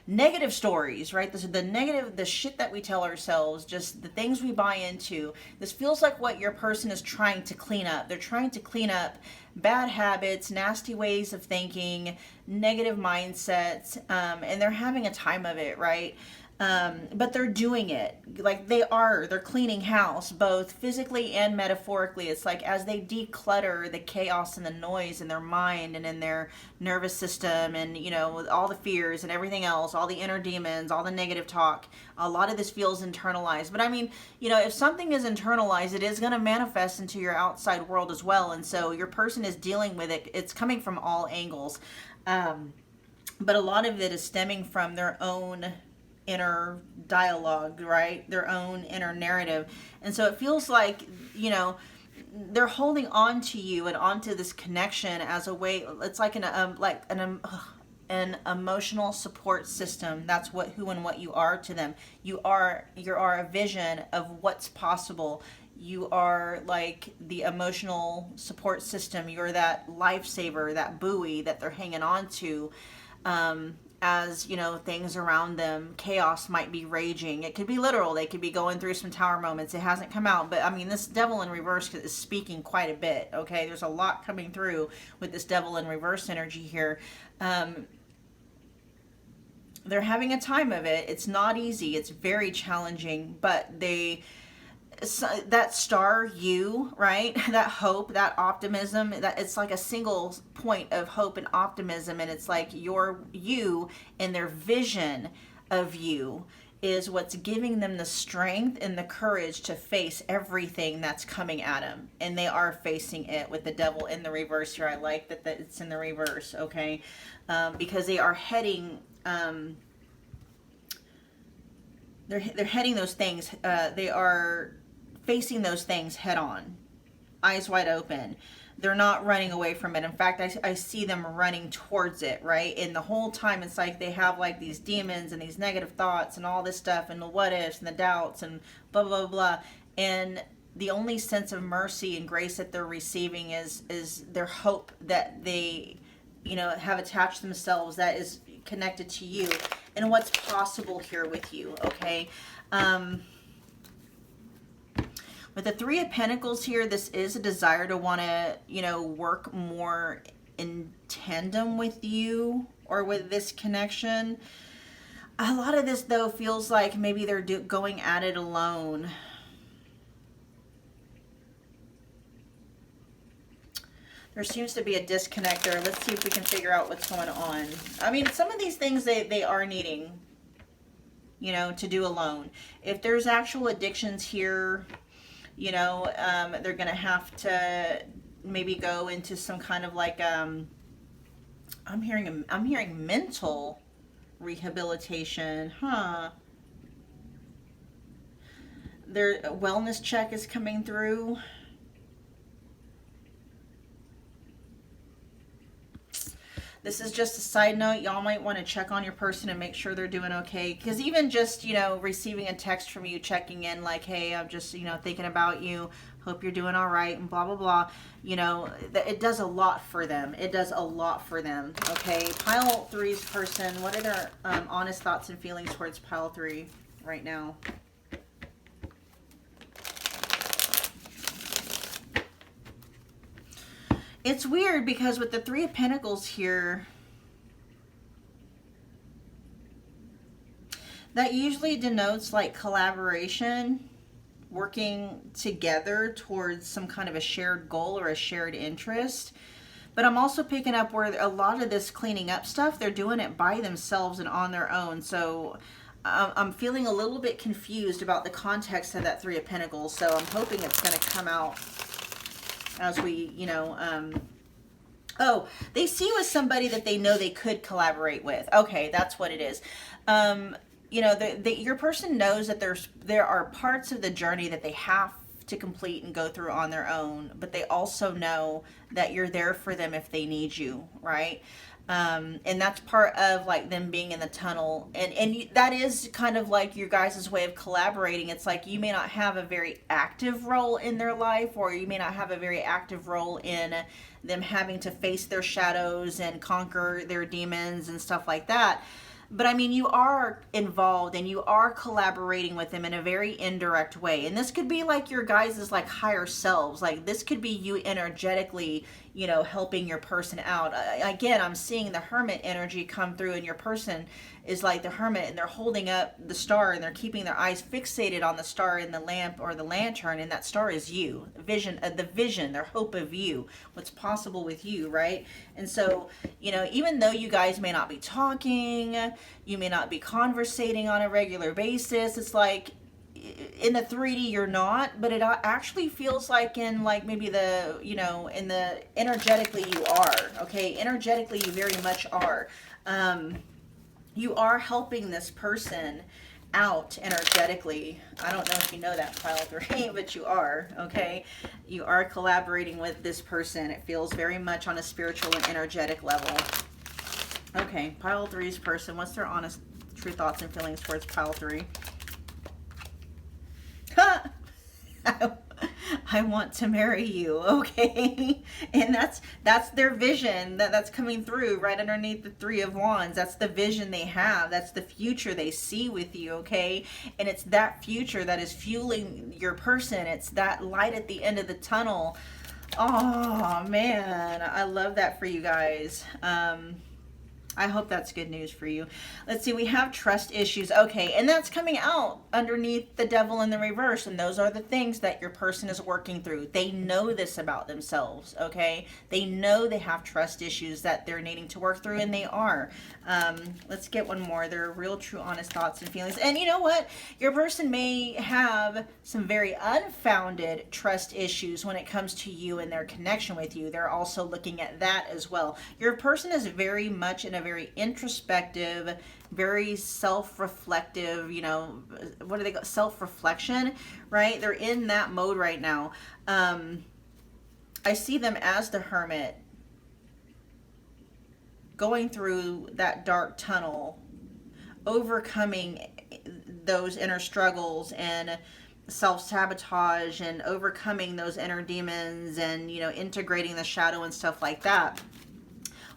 Speaker 1: negative stories, right? The shit that we tell ourselves, just the things we buy into. This feels like what your person is trying to clean up. They're trying to clean up bad habits, nasty ways of thinking, negative mindsets, and they're having a time of it, right? But they're doing it. Like they're cleaning house, both physically and metaphorically. It's like as they declutter the chaos and the noise in their mind and in their nervous system, and with all the fears and everything else, all the inner demons, all the negative talk, a lot of this feels internalized. But I mean, if something is internalized, it is going to manifest into your outside world as well. And so your person is dealing with it. It's coming from all angles. But a lot of it is stemming from their own inner dialogue, right? Their own inner narrative. And so it feels like, they're holding on to you and onto this connection as a way. It's like an emotional support system. That's who and what you are to them. You are a vision of what's possible. You are like the emotional support system. You're that lifesaver, that buoy that they're hanging on to. As things around them, chaos might be raging. It could be literal. They could be going through some tower moments. It hasn't come out, but I mean, this devil in reverse is speaking quite a bit. Okay, there's a lot coming through with this devil in reverse energy here. They're having a time of it. It's not easy. It's very challenging, but that star, you, right? That hope, that optimism, that it's like a single point of hope and optimism. And it's like you and their vision of you is what's giving them the strength and the courage to face everything that's coming at them. And they are facing it with the devil in the reverse here. I like that it's in the reverse, okay? Because they are heading, they're heading those things. They are facing those things head on, eyes wide open. They're not running away from it. In fact, I see them running towards it, right? And the whole time it's like they have like these demons and these negative thoughts and all this stuff and the what ifs and the doubts and blah, blah, blah. And the only sense of mercy and grace that they're receiving is their hope that they, have attached themselves, that is connected to you and what's possible here with you, okay? With the Three of Pentacles here, this is a desire to want to, work more in tandem with you or with this connection. A lot of this, though, feels like maybe they're going at it alone. There seems to be a disconnect there. Let's see if we can figure out what's going on. I mean, some of these things they are needing, to do alone. If there's actual addictions here, they're going to have to maybe go into some kind of like, I'm hearing mental rehabilitation, Their wellness check is coming through. This is just a side note. Y'all might want to check on your person and make sure they're doing okay. Because even just, receiving a text from you checking in like, hey, I'm just, thinking about you. Hope you're doing all right and blah, blah, blah. It does a lot for them. It does a lot for them. Okay. Pile 3's person. What are their honest thoughts and feelings towards pile 3 right now? It's weird because with the Three of Pentacles here, that usually denotes like collaboration, working together towards some kind of a shared goal or a shared interest. But I'm also picking up where a lot of this cleaning up stuff, they're doing it by themselves and on their own. So I'm feeling a little bit confused about the context of that Three of Pentacles. So I'm hoping it's going to come out as we, oh, they see you as somebody that they know they could collaborate with. Okay, that's what it is. Your person knows that there are parts of the journey that they have to complete and go through on their own, but they also know that you're there for them if they need you, right? And that's part of like them being in the tunnel, and that is kind of like your guys' way of collaborating. It's like you may not have a very active role in their life, or you may not have a very active role in them having to face their shadows and conquer their demons and stuff like that. But I mean, you are involved and you are collaborating with them in a very indirect way. And this could be like your guys' like higher selves. Like this could be you energetically, you know, helping your person out. Again, I'm seeing the Hermit energy come through, and your person is like the Hermit, and they're holding up the star, and they're keeping their eyes fixated on the star in the lamp or the lantern, and that star is you. The vision, their hope of you, what's possible with you, right? And so, you know, even though you guys may not be talking, you may not be conversating on a regular basis, it's like in the 3D you're not, but it actually feels like in like maybe the, you know, in the energetically you are, okay? Energetically you very much are. You are helping this person out energetically. I don't know if you know that, pile 3, but you are, okay? You are collaborating with this person. It feels very much on a spiritual and energetic level. Okay, pile 3's person, what's their honest, true thoughts and feelings towards pile 3? I want to marry you, okay? And that's their vision that's coming through right underneath the 3 of Wands. That's the vision they have. That's the future they see with you, okay? And it's that future that is fueling your person. It's that light at the end of the tunnel. Oh man, I love that for you guys. I hope that's good news for you. Let's see, we have trust issues. Okay, and that's coming out underneath the Devil in the reverse, and those are the things that your person is working through. They know this about themselves, okay? They know they have trust issues that they're needing to work through, and they are. Let's get one more. Their real, true, honest thoughts and feelings. And you know what? Your person may have some very unfounded trust issues when it comes to you and their connection with you. They're also looking at that as well. Your person is very much in a very introspective, very self-reflective, you know, what do they call self-reflection, right? They're in that mode right now. I see them as the Hermit going through that dark tunnel, overcoming those inner struggles and self-sabotage and overcoming those inner demons and, you know, integrating the shadow and stuff like that.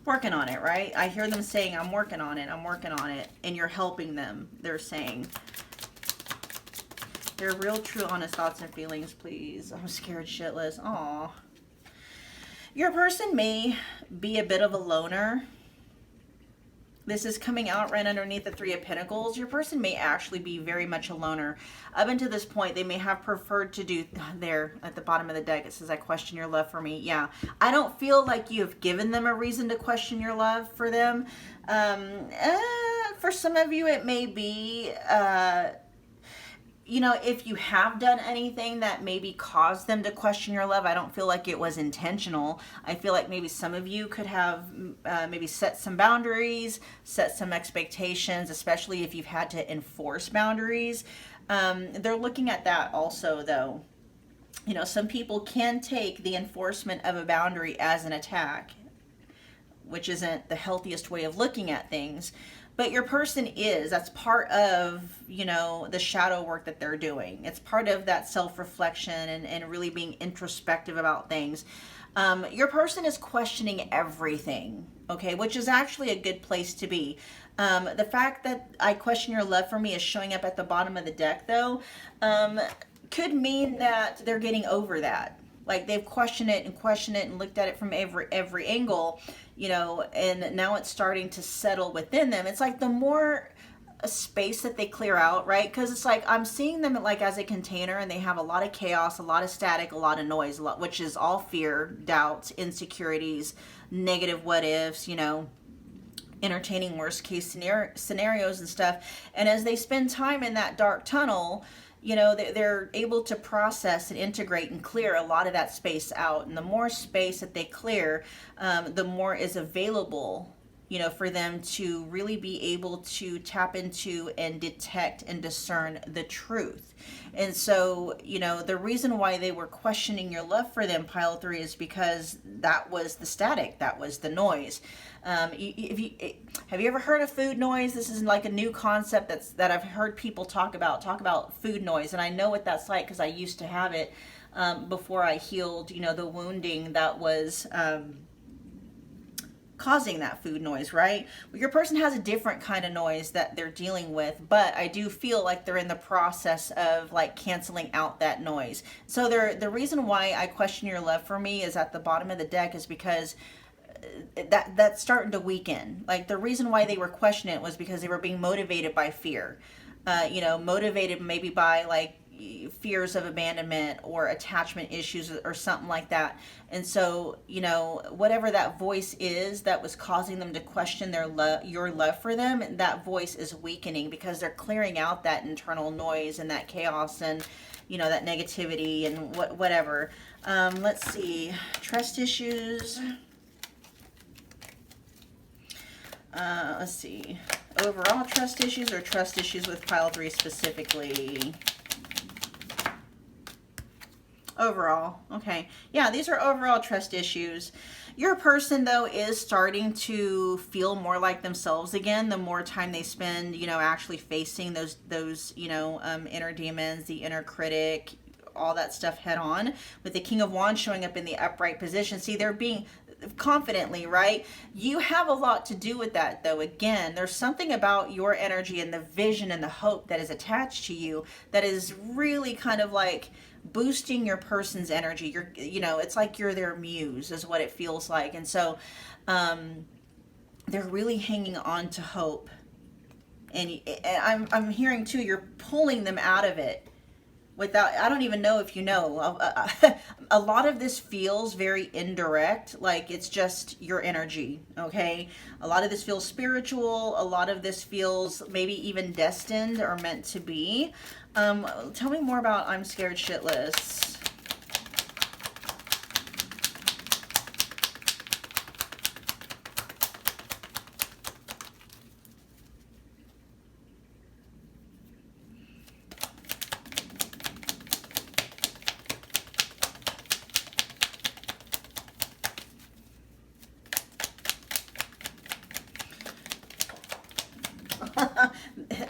Speaker 1: Working on it, right? I hear them saying, I'm working on it, I'm working on it. And you're helping them, they're saying. Their real, true, honest thoughts and feelings, please. I'm scared shitless. Aw. Your person may be a bit of a loner. This is coming out right underneath the 3 of Pentacles. Your person may actually be very much a loner. Up until this point, they may have preferred to do, there at the bottom of the deck, it says, I question your love for me. Yeah, I don't feel like you've given them a reason to question your love for them. For some of you, it may be, you know, if you have done anything that maybe caused them to question your love, I don't feel like it was intentional. I feel like maybe some of you could have maybe set some boundaries, set some expectations, especially if you've had to enforce boundaries. They're looking at that also, though. You know, some people can take the enforcement of a boundary as an attack, which isn't the healthiest way of looking at things. But your person is, that's part of, you know, the shadow work that they're doing. It's part of that self-reflection and really being introspective about things. Your person is questioning everything, okay, which is actually a good place to be. The fact that I question your love for me is showing up at the bottom of the deck, though, could mean that they're getting over that. Like they've questioned it and looked at it from every angle, you know, and now it's starting to settle within them. It's like the more space that they clear out, right? Because it's like I'm seeing them like as a container, and they have a lot of chaos, a lot of static, a lot of noise, which is all fear, doubts, insecurities, negative what ifs, you know, entertaining worst case scenarios and stuff. And as they spend time in that dark tunnel, you know, they're able to process and integrate and clear a lot of that space out. And the more space that they clear, the more is available, you know, for them to really be able to tap into and detect and discern the truth. And so, you know, the reason why they were questioning your love for them, pile 3, is because that was the static, that was the noise. Have you ever heard of food noise? This is like a new concept that I've heard people talk about food noise, and I know what that's like because I used to have it before I healed, you know, the wounding that was causing that food noise, right? Well, your person has a different kind of noise that they're dealing with, but I do feel like they're in the process of like canceling out that noise. So the reason why I question your love for me is at the bottom of the deck is because that's starting to weaken. Like the reason why they were questioning it was because they were being motivated by fear. Motivated maybe by like fears of abandonment or attachment issues or something like that. And so, whatever that voice is that was causing them to question your love for them, that voice is weakening because they're clearing out that internal noise and that chaos and, that negativity and whatever. Let's see. Trust issues. Let's see. Overall trust issues or trust issues with pile 3 specifically? Overall. Okay. Yeah, these are overall trust issues. Your person, though, is starting to feel more like themselves again the more time they spend, actually facing those inner demons, the inner critic, all that stuff head on. With the King of Wands showing up in the upright position. See, they're being confidently, right? You have a lot to do with that, though. Again, there's something about your energy and the vision and the hope that is attached to you that is really kind of like boosting your person's energy. It's like you're their muse is what it feels like. And so they're really hanging on to hope. And I'm hearing too, you're pulling them out of it without, I don't even know if you know, a lot of this feels very indirect, like it's just your energy, okay? A lot of this feels spiritual, a lot of this feels maybe even destined or meant to be. Tell me more about I'm Scared Shitless.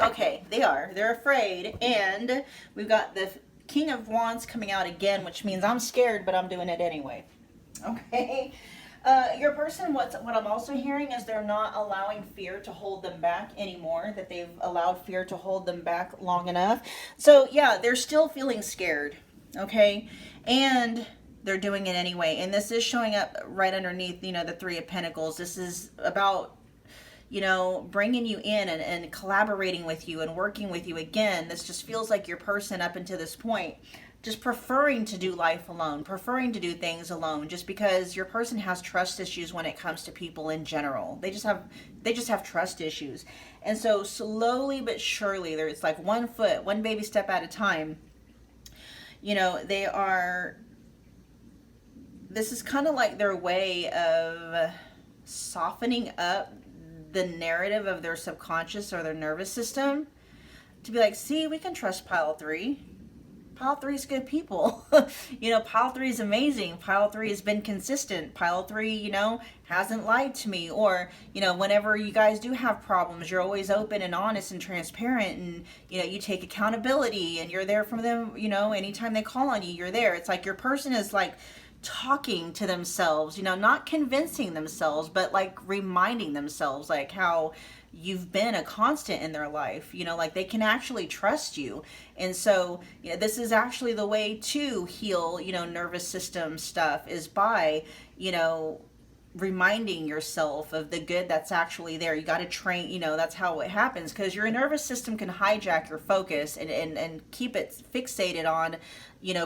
Speaker 1: Okay, they're afraid, and we've got the King of Wands coming out again, which means I'm scared, but I'm doing it anyway. Okay. Your person, what I'm also hearing is they're not allowing fear to hold them back anymore, that they've allowed fear to hold them back long enough. So yeah, they're still feeling scared, okay? And they're doing it anyway. And this is showing up right underneath, the Three of Pentacles. This is about bringing you in and collaborating with you and working with you. Again, this just feels like your person up until this point just preferring to do life alone, preferring to do things alone, just because your person has trust issues when it comes to people in general. They just have trust issues. And so slowly but surely, it's like one baby step at a time. This is kind of like their way of softening up the narrative of their subconscious or their nervous system to be like, see, we can trust pile 3. Pile 3 is good people. Pile 3 is amazing. Pile 3 has been consistent. Pile 3, hasn't lied to me. Or, whenever you guys do have problems, you're always open and honest and transparent, and, you take accountability and you're there for them, anytime they call on you, you're there. It's like your person is like talking to themselves, not convincing themselves, but like reminding themselves like how you've been a constant in their life, like they can actually trust you. And so, this is actually the way to heal, nervous system stuff is by, reminding yourself of the good that's actually there. You got to train, that's how it happens, because your nervous system can hijack your focus and keep it fixated on,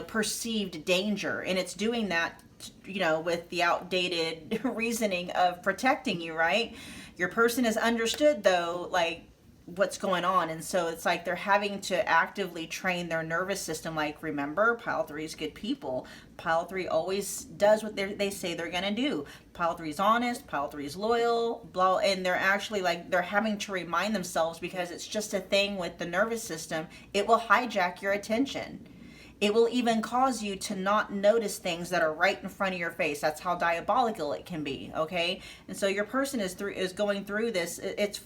Speaker 1: perceived danger. And it's doing that, with the outdated reasoning of protecting you, right? Your person has understood, though, like, what's going on. And so it's like they're having to actively train their nervous system. Like, remember, pile 3 is good people. Pile 3 always does what they say they're going to do. Pile 3 is honest. Pile 3 is loyal. Blah. And they're actually like, they're having to remind themselves, because it's just a thing with the nervous system. It will hijack your attention. It will even cause you to not notice things that are right in front of your face. That's how diabolical it can be, okay? And so your person is going through this. It's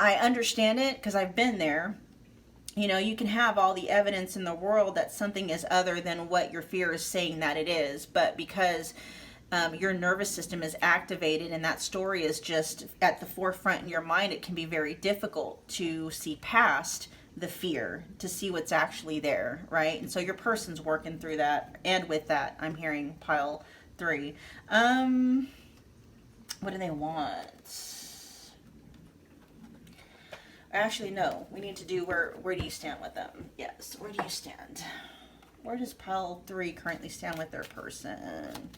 Speaker 1: I understand it, because I've been there. You can have all the evidence in the world that something is other than what your fear is saying that it is, but because your nervous system is activated and that story is just at the forefront in your mind, it can be very difficult to see past the fear, to see what's actually there, right? And so your person's working through that. And with that, I'm hearing pile 3. What do they want? Actually, no. We need to do where do you stand with them? Yes, where do you stand? Where does pile 3 currently stand with their person?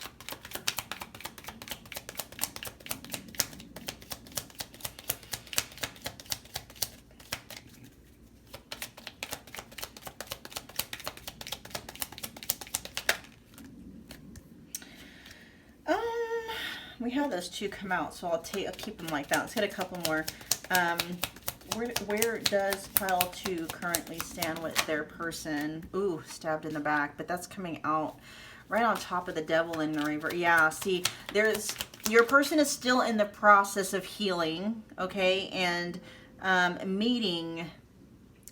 Speaker 1: We have those 2 come out, so I'll keep them like that. Let's get a couple more. Where does pile 2 currently stand with their person? Ooh, stabbed in the back, but that's coming out right on top of the devil in the reverse. Yeah, see, your person is still in the process of healing, okay, and meeting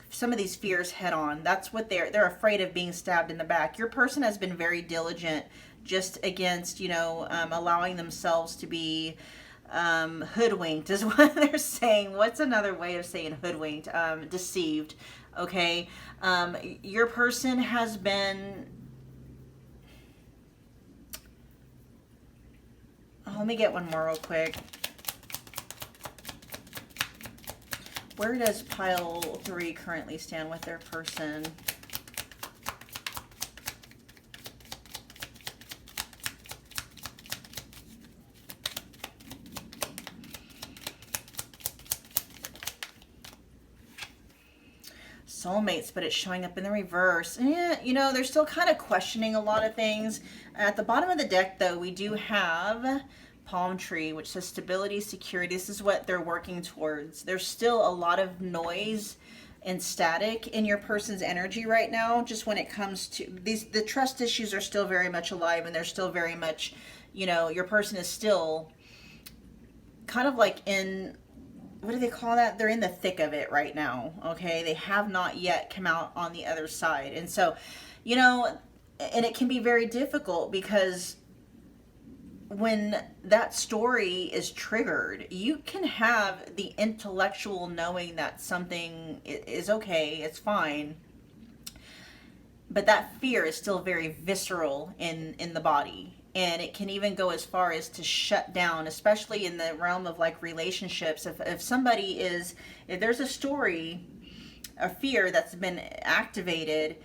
Speaker 1: some of these fears head on. That's what they're afraid of, being stabbed in the back. Your person has been very diligent just against, allowing themselves to be hoodwinked is what they're saying. What's another way of saying hoodwinked? Deceived. Okay. Your person has been, let me get one more real quick. Where does pile 3 currently stand with their person? Soulmates, but it's showing up in the reverse. Yeah, they're still kind of questioning a lot of things. At the bottom of the deck, though, we do have palm tree, which says stability, security. This is what they're working towards. There's still a lot of noise and static in your person's energy right now, just when it comes to the trust issues are still very much alive, and they're still very much, your person is still kind of like in, what do they call that? They're in the thick of it right now, okay? They have not yet come out on the other side. And so, and it can be very difficult because when that story is triggered, you can have the intellectual knowing that something is okay, it's fine, but that fear is still very visceral in the body. And it can even go as far as to shut down, especially in the realm of like relationships. If somebody if there's a story, a fear that's been activated,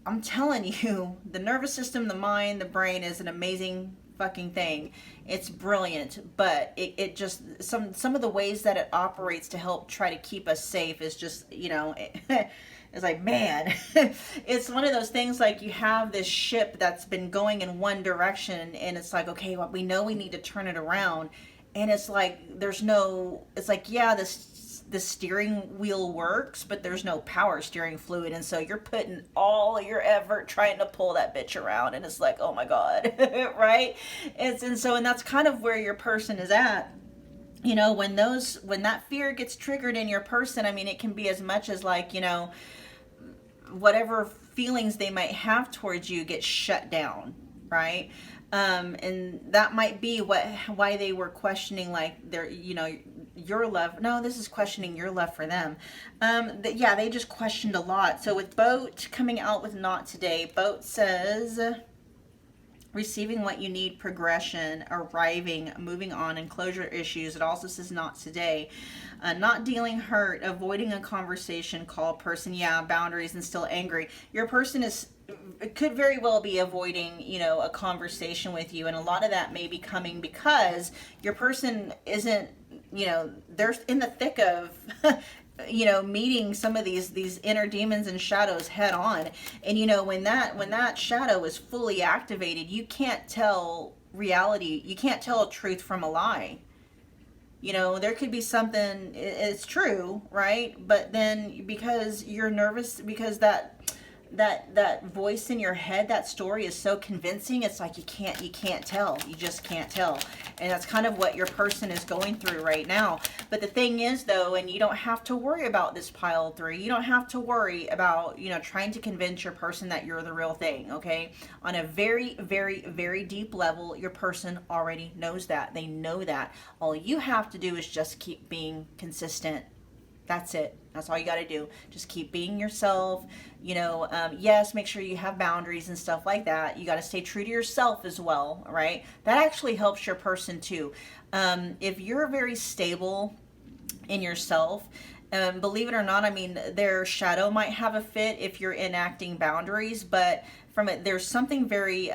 Speaker 1: I'm telling you, the nervous system, the mind, the brain is an amazing fucking thing. It's brilliant, but it just, some of the ways that it operates to help try to keep us safe is just, it's like, man, it's one of those things like you have this ship that's been going in one direction and it's like, okay, well, we know we need to turn it around. And it's like, it's like, yeah, the steering wheel works, but there's no power steering fluid. And so you're putting all your effort trying to pull that bitch around. And it's like, oh my God, right? And that's kind of where your person is at. When that fear gets triggered in your person, I mean, it can be as much as like, whatever feelings they might have towards you get shut down, right? And that might be why they were questioning like your love. No, this is questioning your love for them. Yeah, they just questioned a lot. So with Boat coming out with not today, Boat says receiving what you need, progression, arriving, moving on, and closure issues. It also says not today. Not dealing hurt, avoiding a conversation, call person, yeah, boundaries, and still angry. Your person could very well be avoiding, a conversation with you. And a lot of that may be coming because your person isn't, they're in the thick of, meeting some of these inner demons and shadows head on. And, when that shadow is fully activated, you can't tell reality. You can't tell a truth from a lie. There could be it's true, right? But then because you're nervous, because that that voice in your head, that story is so convincing. It's like you can't tell. You just can't tell. And that's kind of what your person is going through right now. But the thing is though, and you don't have to worry about this pile 3. You don't have to worry about, trying to convince your person that you're the real thing, okay? On a very, very, very deep level, your person already knows that. They know that. All you have to do is just keep being consistent. That's it. That's all you got to do. Just keep being yourself. Yes, make sure you have boundaries and stuff like that. You got to stay true to yourself as well, right? That actually helps your person too. If you're very stable in yourself, believe it or not, I mean, their shadow might have a fit if you're enacting boundaries, but from it, there's something very,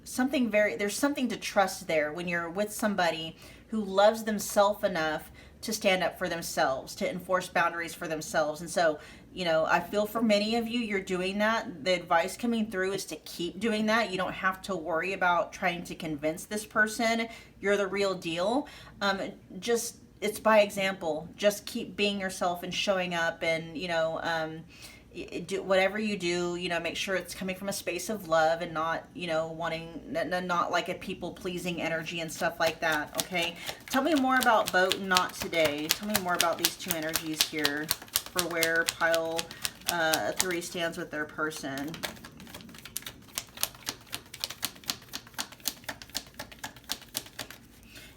Speaker 1: there's something to trust there when you're with somebody who loves themselves enough to stand up for themselves, to enforce boundaries for themselves. And so, I feel for many of you, you're doing that. The advice coming through is to keep doing that. You don't have to worry about trying to convince this person you're the real deal. It's by example. Just keep being yourself and showing up, and, do whatever you do, make sure it's coming from a space of love and not, not like a people pleasing energy and stuff like that. Okay. Tell me more about boat and not today. Tell me more about these two energies here for where pile 3 stands with their person.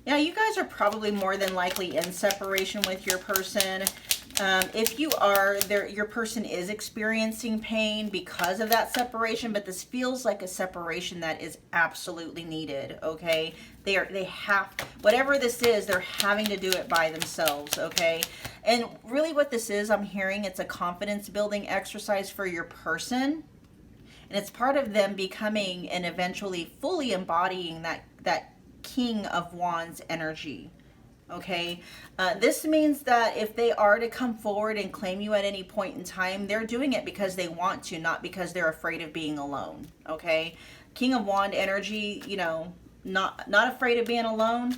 Speaker 1: Yeah, you guys are probably more than likely in separation with your person. If you are there, your person is experiencing pain because of that separation, but this feels like a separation that is absolutely needed. Okay, they have, whatever this is, they're having to do it by themselves. Okay, and really what this is, I'm hearing it's a confidence building exercise for your person, and it's part of them becoming and eventually fully embodying that King of Wands energy. Okay, this means that if they are to come forward and claim you at any point in time, they're doing it because they want to, not because they're afraid of being alone. Okay, King of Wand energy, not afraid of being alone.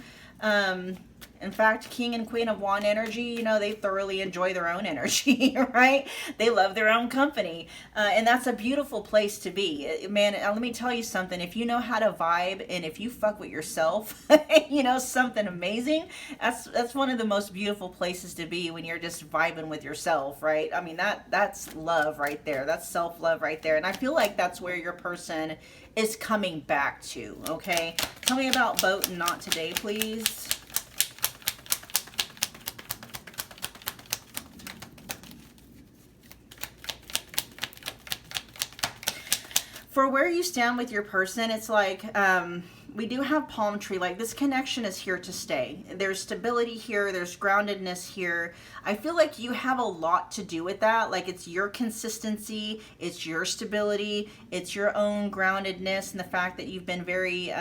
Speaker 1: In fact, King and Queen of Wand energy, they thoroughly enjoy their own energy, right? They love their own company. And that's a beautiful place to be. Man, let me tell you something. If you know how to vibe and if you fuck with yourself, something amazing, that's one of the most beautiful places to be, when you're just vibing with yourself, right? I mean, that's love right there. That's self-love right there. And I feel like that's where your person is coming back to, okay? Tell me about boat and not today, please. For where you stand with your person, it's like, we do have palm tree. Like, this connection is here to stay. There's stability here. There's groundedness here. I feel like you have a lot to do with that. Like, it's your consistency. It's your stability. It's your own groundedness, and the fact that you've been very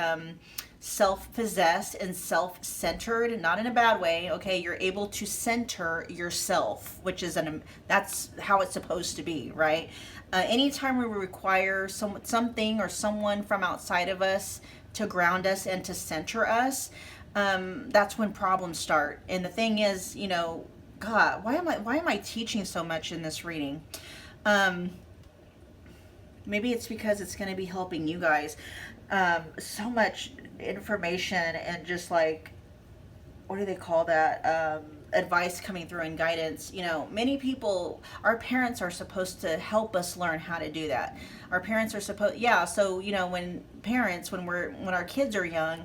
Speaker 1: self-possessed and self-centered, not in a bad way. Okay, you're able to center yourself, which is that's how it's supposed to be, right? Anytime we require something or someone from outside of us to ground us and to center us, that's when problems start. And the thing is, God, why am I teaching so much in this reading? Maybe it's because it's going to be helping you guys. So much information and just like, what do they call that? Advice coming through and guidance. Many people, our parents are supposed to help us learn how to do that. Our parents are supposed, so when our kids are young,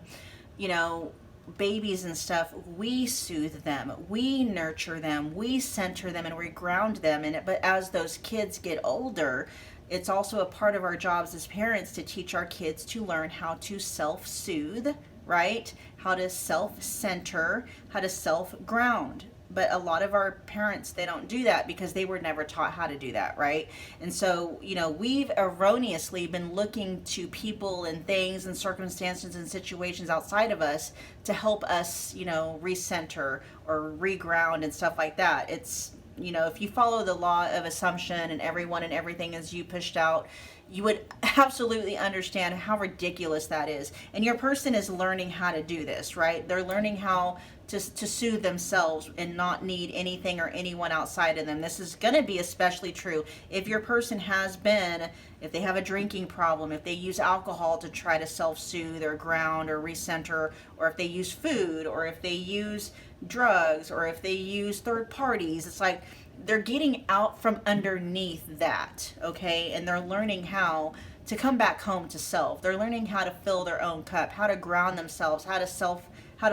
Speaker 1: babies and stuff, we soothe them, we nurture them, we center them, and we ground them. But as those kids get older, it's also a part of our jobs as parents to teach our kids to learn how to self-soothe, right? How to self-center, how to self-ground. But a lot of our parents, they don't do that because they were never taught how to do that, right? And so, we've erroneously been looking to people and things and circumstances and situations outside of us to help us, recenter or reground and stuff like that. It's, if you follow the law of assumption and everyone and everything is you pushed out, you would absolutely understand how ridiculous that is. And your person is learning how to do this, right? They're learning how to soothe themselves and not need anything or anyone outside of them. This is going to be especially true if your person has been, if they have a drinking problem, if they use alcohol to try to self-soothe or ground or recenter, or if they use food, or if they use drugs, or if they use third parties. It's like they're getting out from underneath that, okay? And they're learning how to come back home to self. They're learning how to fill their own cup, how to ground themselves, how to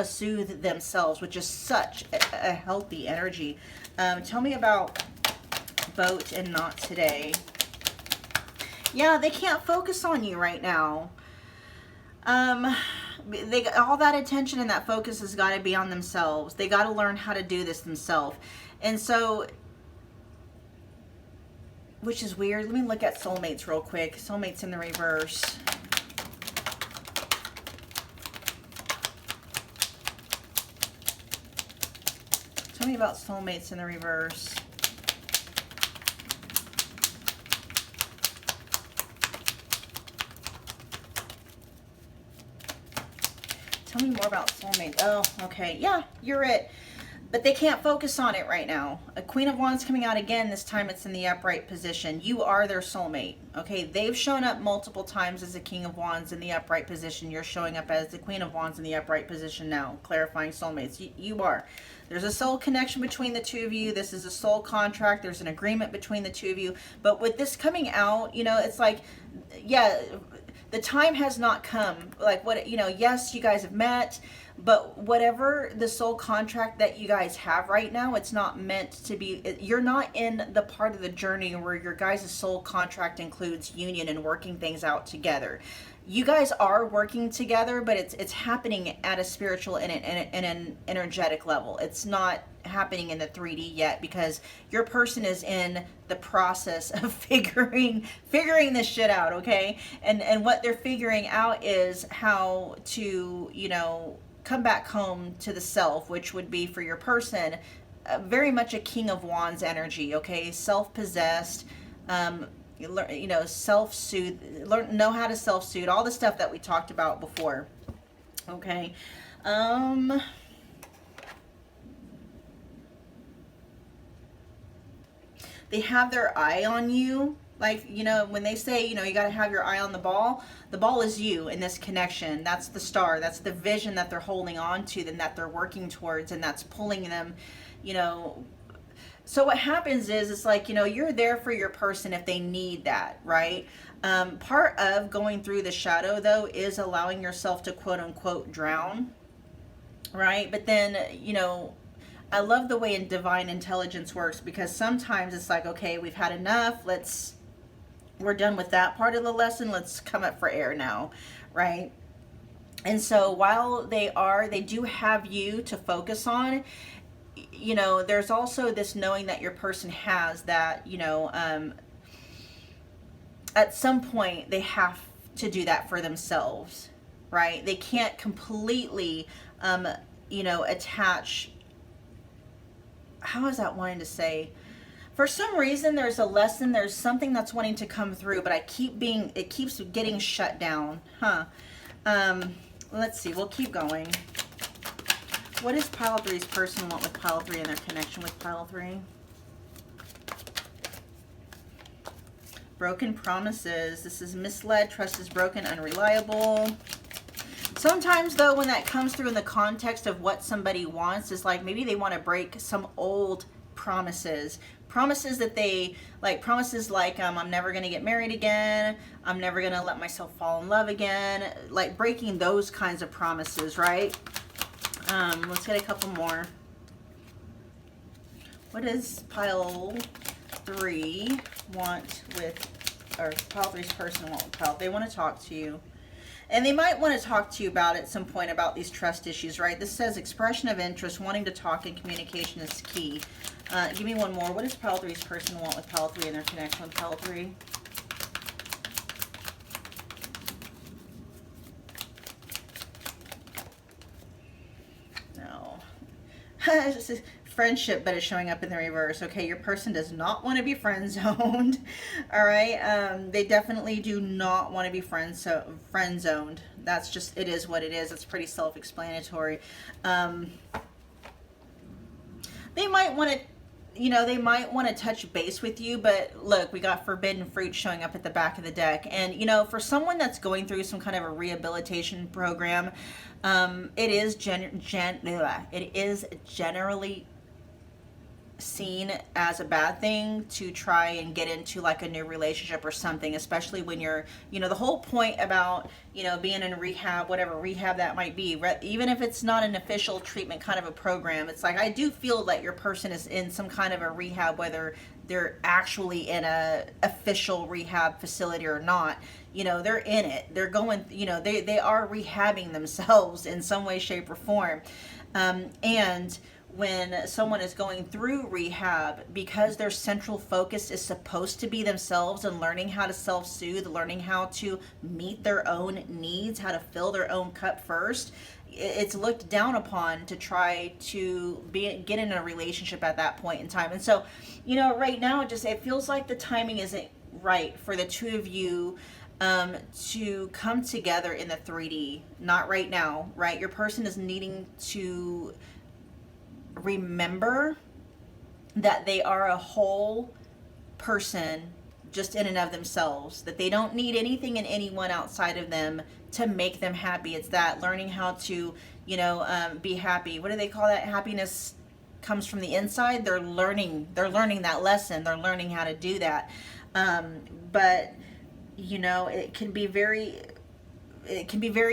Speaker 1: soothe themselves, which is such a healthy energy. Tell me about boat and not today. Yeah, they can't focus on you right now. All that attention and that focus has got to be on themselves. They got to learn how to do this themselves. And so, which is weird. Let me look at soulmates real quick. Soulmates in the reverse. Tell me about soulmates in the reverse. Tell me more about soulmates. Oh, okay. Yeah, you're it. But they can't focus on it right now. A Queen of Wands coming out again. This time it's in the upright position. You are their soulmate. Okay, they've shown up multiple times as a King of Wands in the upright position. You're showing up as the Queen of Wands in the upright position now. Clarifying soulmates. You are. There's a soul connection between the two of you. This is a soul contract. There's an agreement between the two of you. But with this coming out, you know, it's like, yeah, the time has not come. Like, what, you know, yes, you guys have met, but whatever the soul contract that you guys have right now, it's not meant to be, you're not in the part of the journey where your guys' soul contract includes union and working things out together. You guys are working together, but it's happening at a spiritual and an energetic level. It's not happening in the 3D yet, because your person is in the process of figuring this shit out, okay? And what they're figuring out is how to, you know, come back home to the self, which would be for your person very much a King of Wands energy, okay? Self-possessed, you know, self-soothe, know how to self-soothe, all the stuff that we talked about before, okay? They have their eye on you. Like, you know, when they say, you know, you got to have your eye on the ball is you in this connection. That's the star. That's the vision that they're holding on to and that they're working towards, and that's pulling them, you know. So what happens is, it's like, you know, you're there for your person if they need that, right? Part of going through the shadow, though, is allowing yourself to quote unquote drown, right? But then, you know, I love the way in divine intelligence works, because sometimes it's like, okay, we've had enough. We're done with that part of the lesson. Let's come up for air now, right? And so while they do have you to focus on, you know, there's also this knowing that your person has that, you know, at some point they have to do that for themselves, right? They can't completely, you know, attach. How is that wanting to say? For some reason, there's a lesson, there's something that's wanting to come through, but it keeps getting shut down, huh? Let's see, we'll keep going. What does pile 3's person want with pile 3 and their connection with pile 3? Broken promises. This is misled, trust is broken, unreliable. Sometimes, though, when that comes through in the context of what somebody wants, is like maybe they want to break some old promises. Promises that they, like promises like, I'm never going to get married again. I'm never going to let myself fall in love again. Like breaking those kinds of promises, right? Let's get a couple more. What does pile 3 want with, or pile 3's person want with pile? They want to talk to you. And they might want to talk to you about at some point about these trust issues, right? This says expression of interest, wanting to talk, and communication is key. Give me one more. What does pile 3's person want with pile 3 and their connection with pile 3? No. friendship, but it's showing up in the reverse. Okay, your person does not want to be friend zoned. All right, they definitely do not want to be friend zoned. That's just, it is what it is. It's pretty self-explanatory. They might want to, they might want to touch base with you, but look, we got forbidden fruit showing up at the back of the deck. And, for someone that's going through some kind of a rehabilitation program, it is generally seen as a bad thing to try and get into like a new relationship or something, especially when you're, the whole point about, being in rehab, whatever rehab that might be, even if it's not an official treatment kind of a program, it's like, I do feel that your person is in some kind of a rehab, whether they're actually in a official rehab facility or not. They're in it, they're going, they are rehabbing themselves in some way, shape, or form. And when someone is going through rehab, because their central focus is supposed to be themselves and learning how to self-soothe, learning how to meet their own needs, how to fill their own cup first, it's looked down upon to try to get in a relationship at that point in time. And so, right now, it feels like the timing isn't right for the two of you to come together in the 3D. Not right now, right? Your person is needing to remember that they are a whole person just in and of themselves, that they don't need anything and anyone outside of them to make them happy. It's that learning how to, be happy. What do they call that? Happiness comes from the inside. They're learning that lesson. They're learning how to do that. But it can be very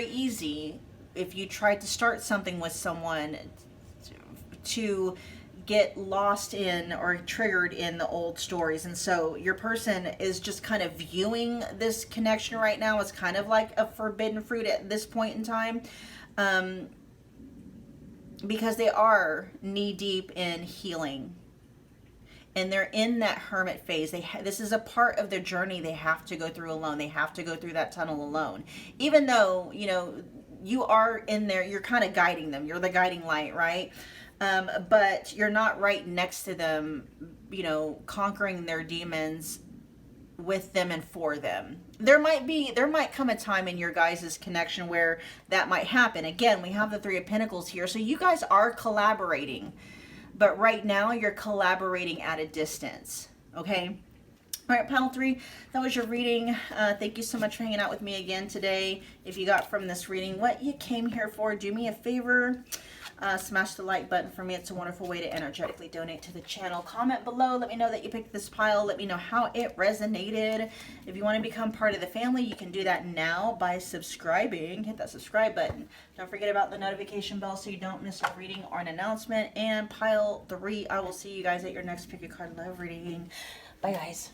Speaker 1: easy if you try to start something with someone to get lost in or triggered in the old stories. And so your person is just kind of viewing this connection right now as kind of like a forbidden fruit at this point in time, because they are knee deep in healing and they're in that hermit phase. This is a part of their journey they have to go through alone. They have to go through that tunnel alone, even though you are in there, you're kind of guiding them, you're the guiding light, right? But you're not right next to them, conquering their demons with them and for them. There might come a time in your guys' connection where that might happen. Again, we have the Three of Pentacles here, so you guys are collaborating, but right now you're collaborating at a distance, okay? All right, pile 3, that was your reading. Thank you so much for hanging out with me again today. If you got from this reading what you came here for, do me a favor. Smash the like button for me. It's a wonderful way to energetically donate to the channel. Comment below. Let me know that you picked this pile. Let me know how it resonated. If you want to become part of the family, you can do that now by subscribing. Hit that subscribe button. Don't forget about the notification bell so you don't miss a reading or an announcement. And pile 3, I will see you guys at your next Pick a Card Love reading. Bye, guys.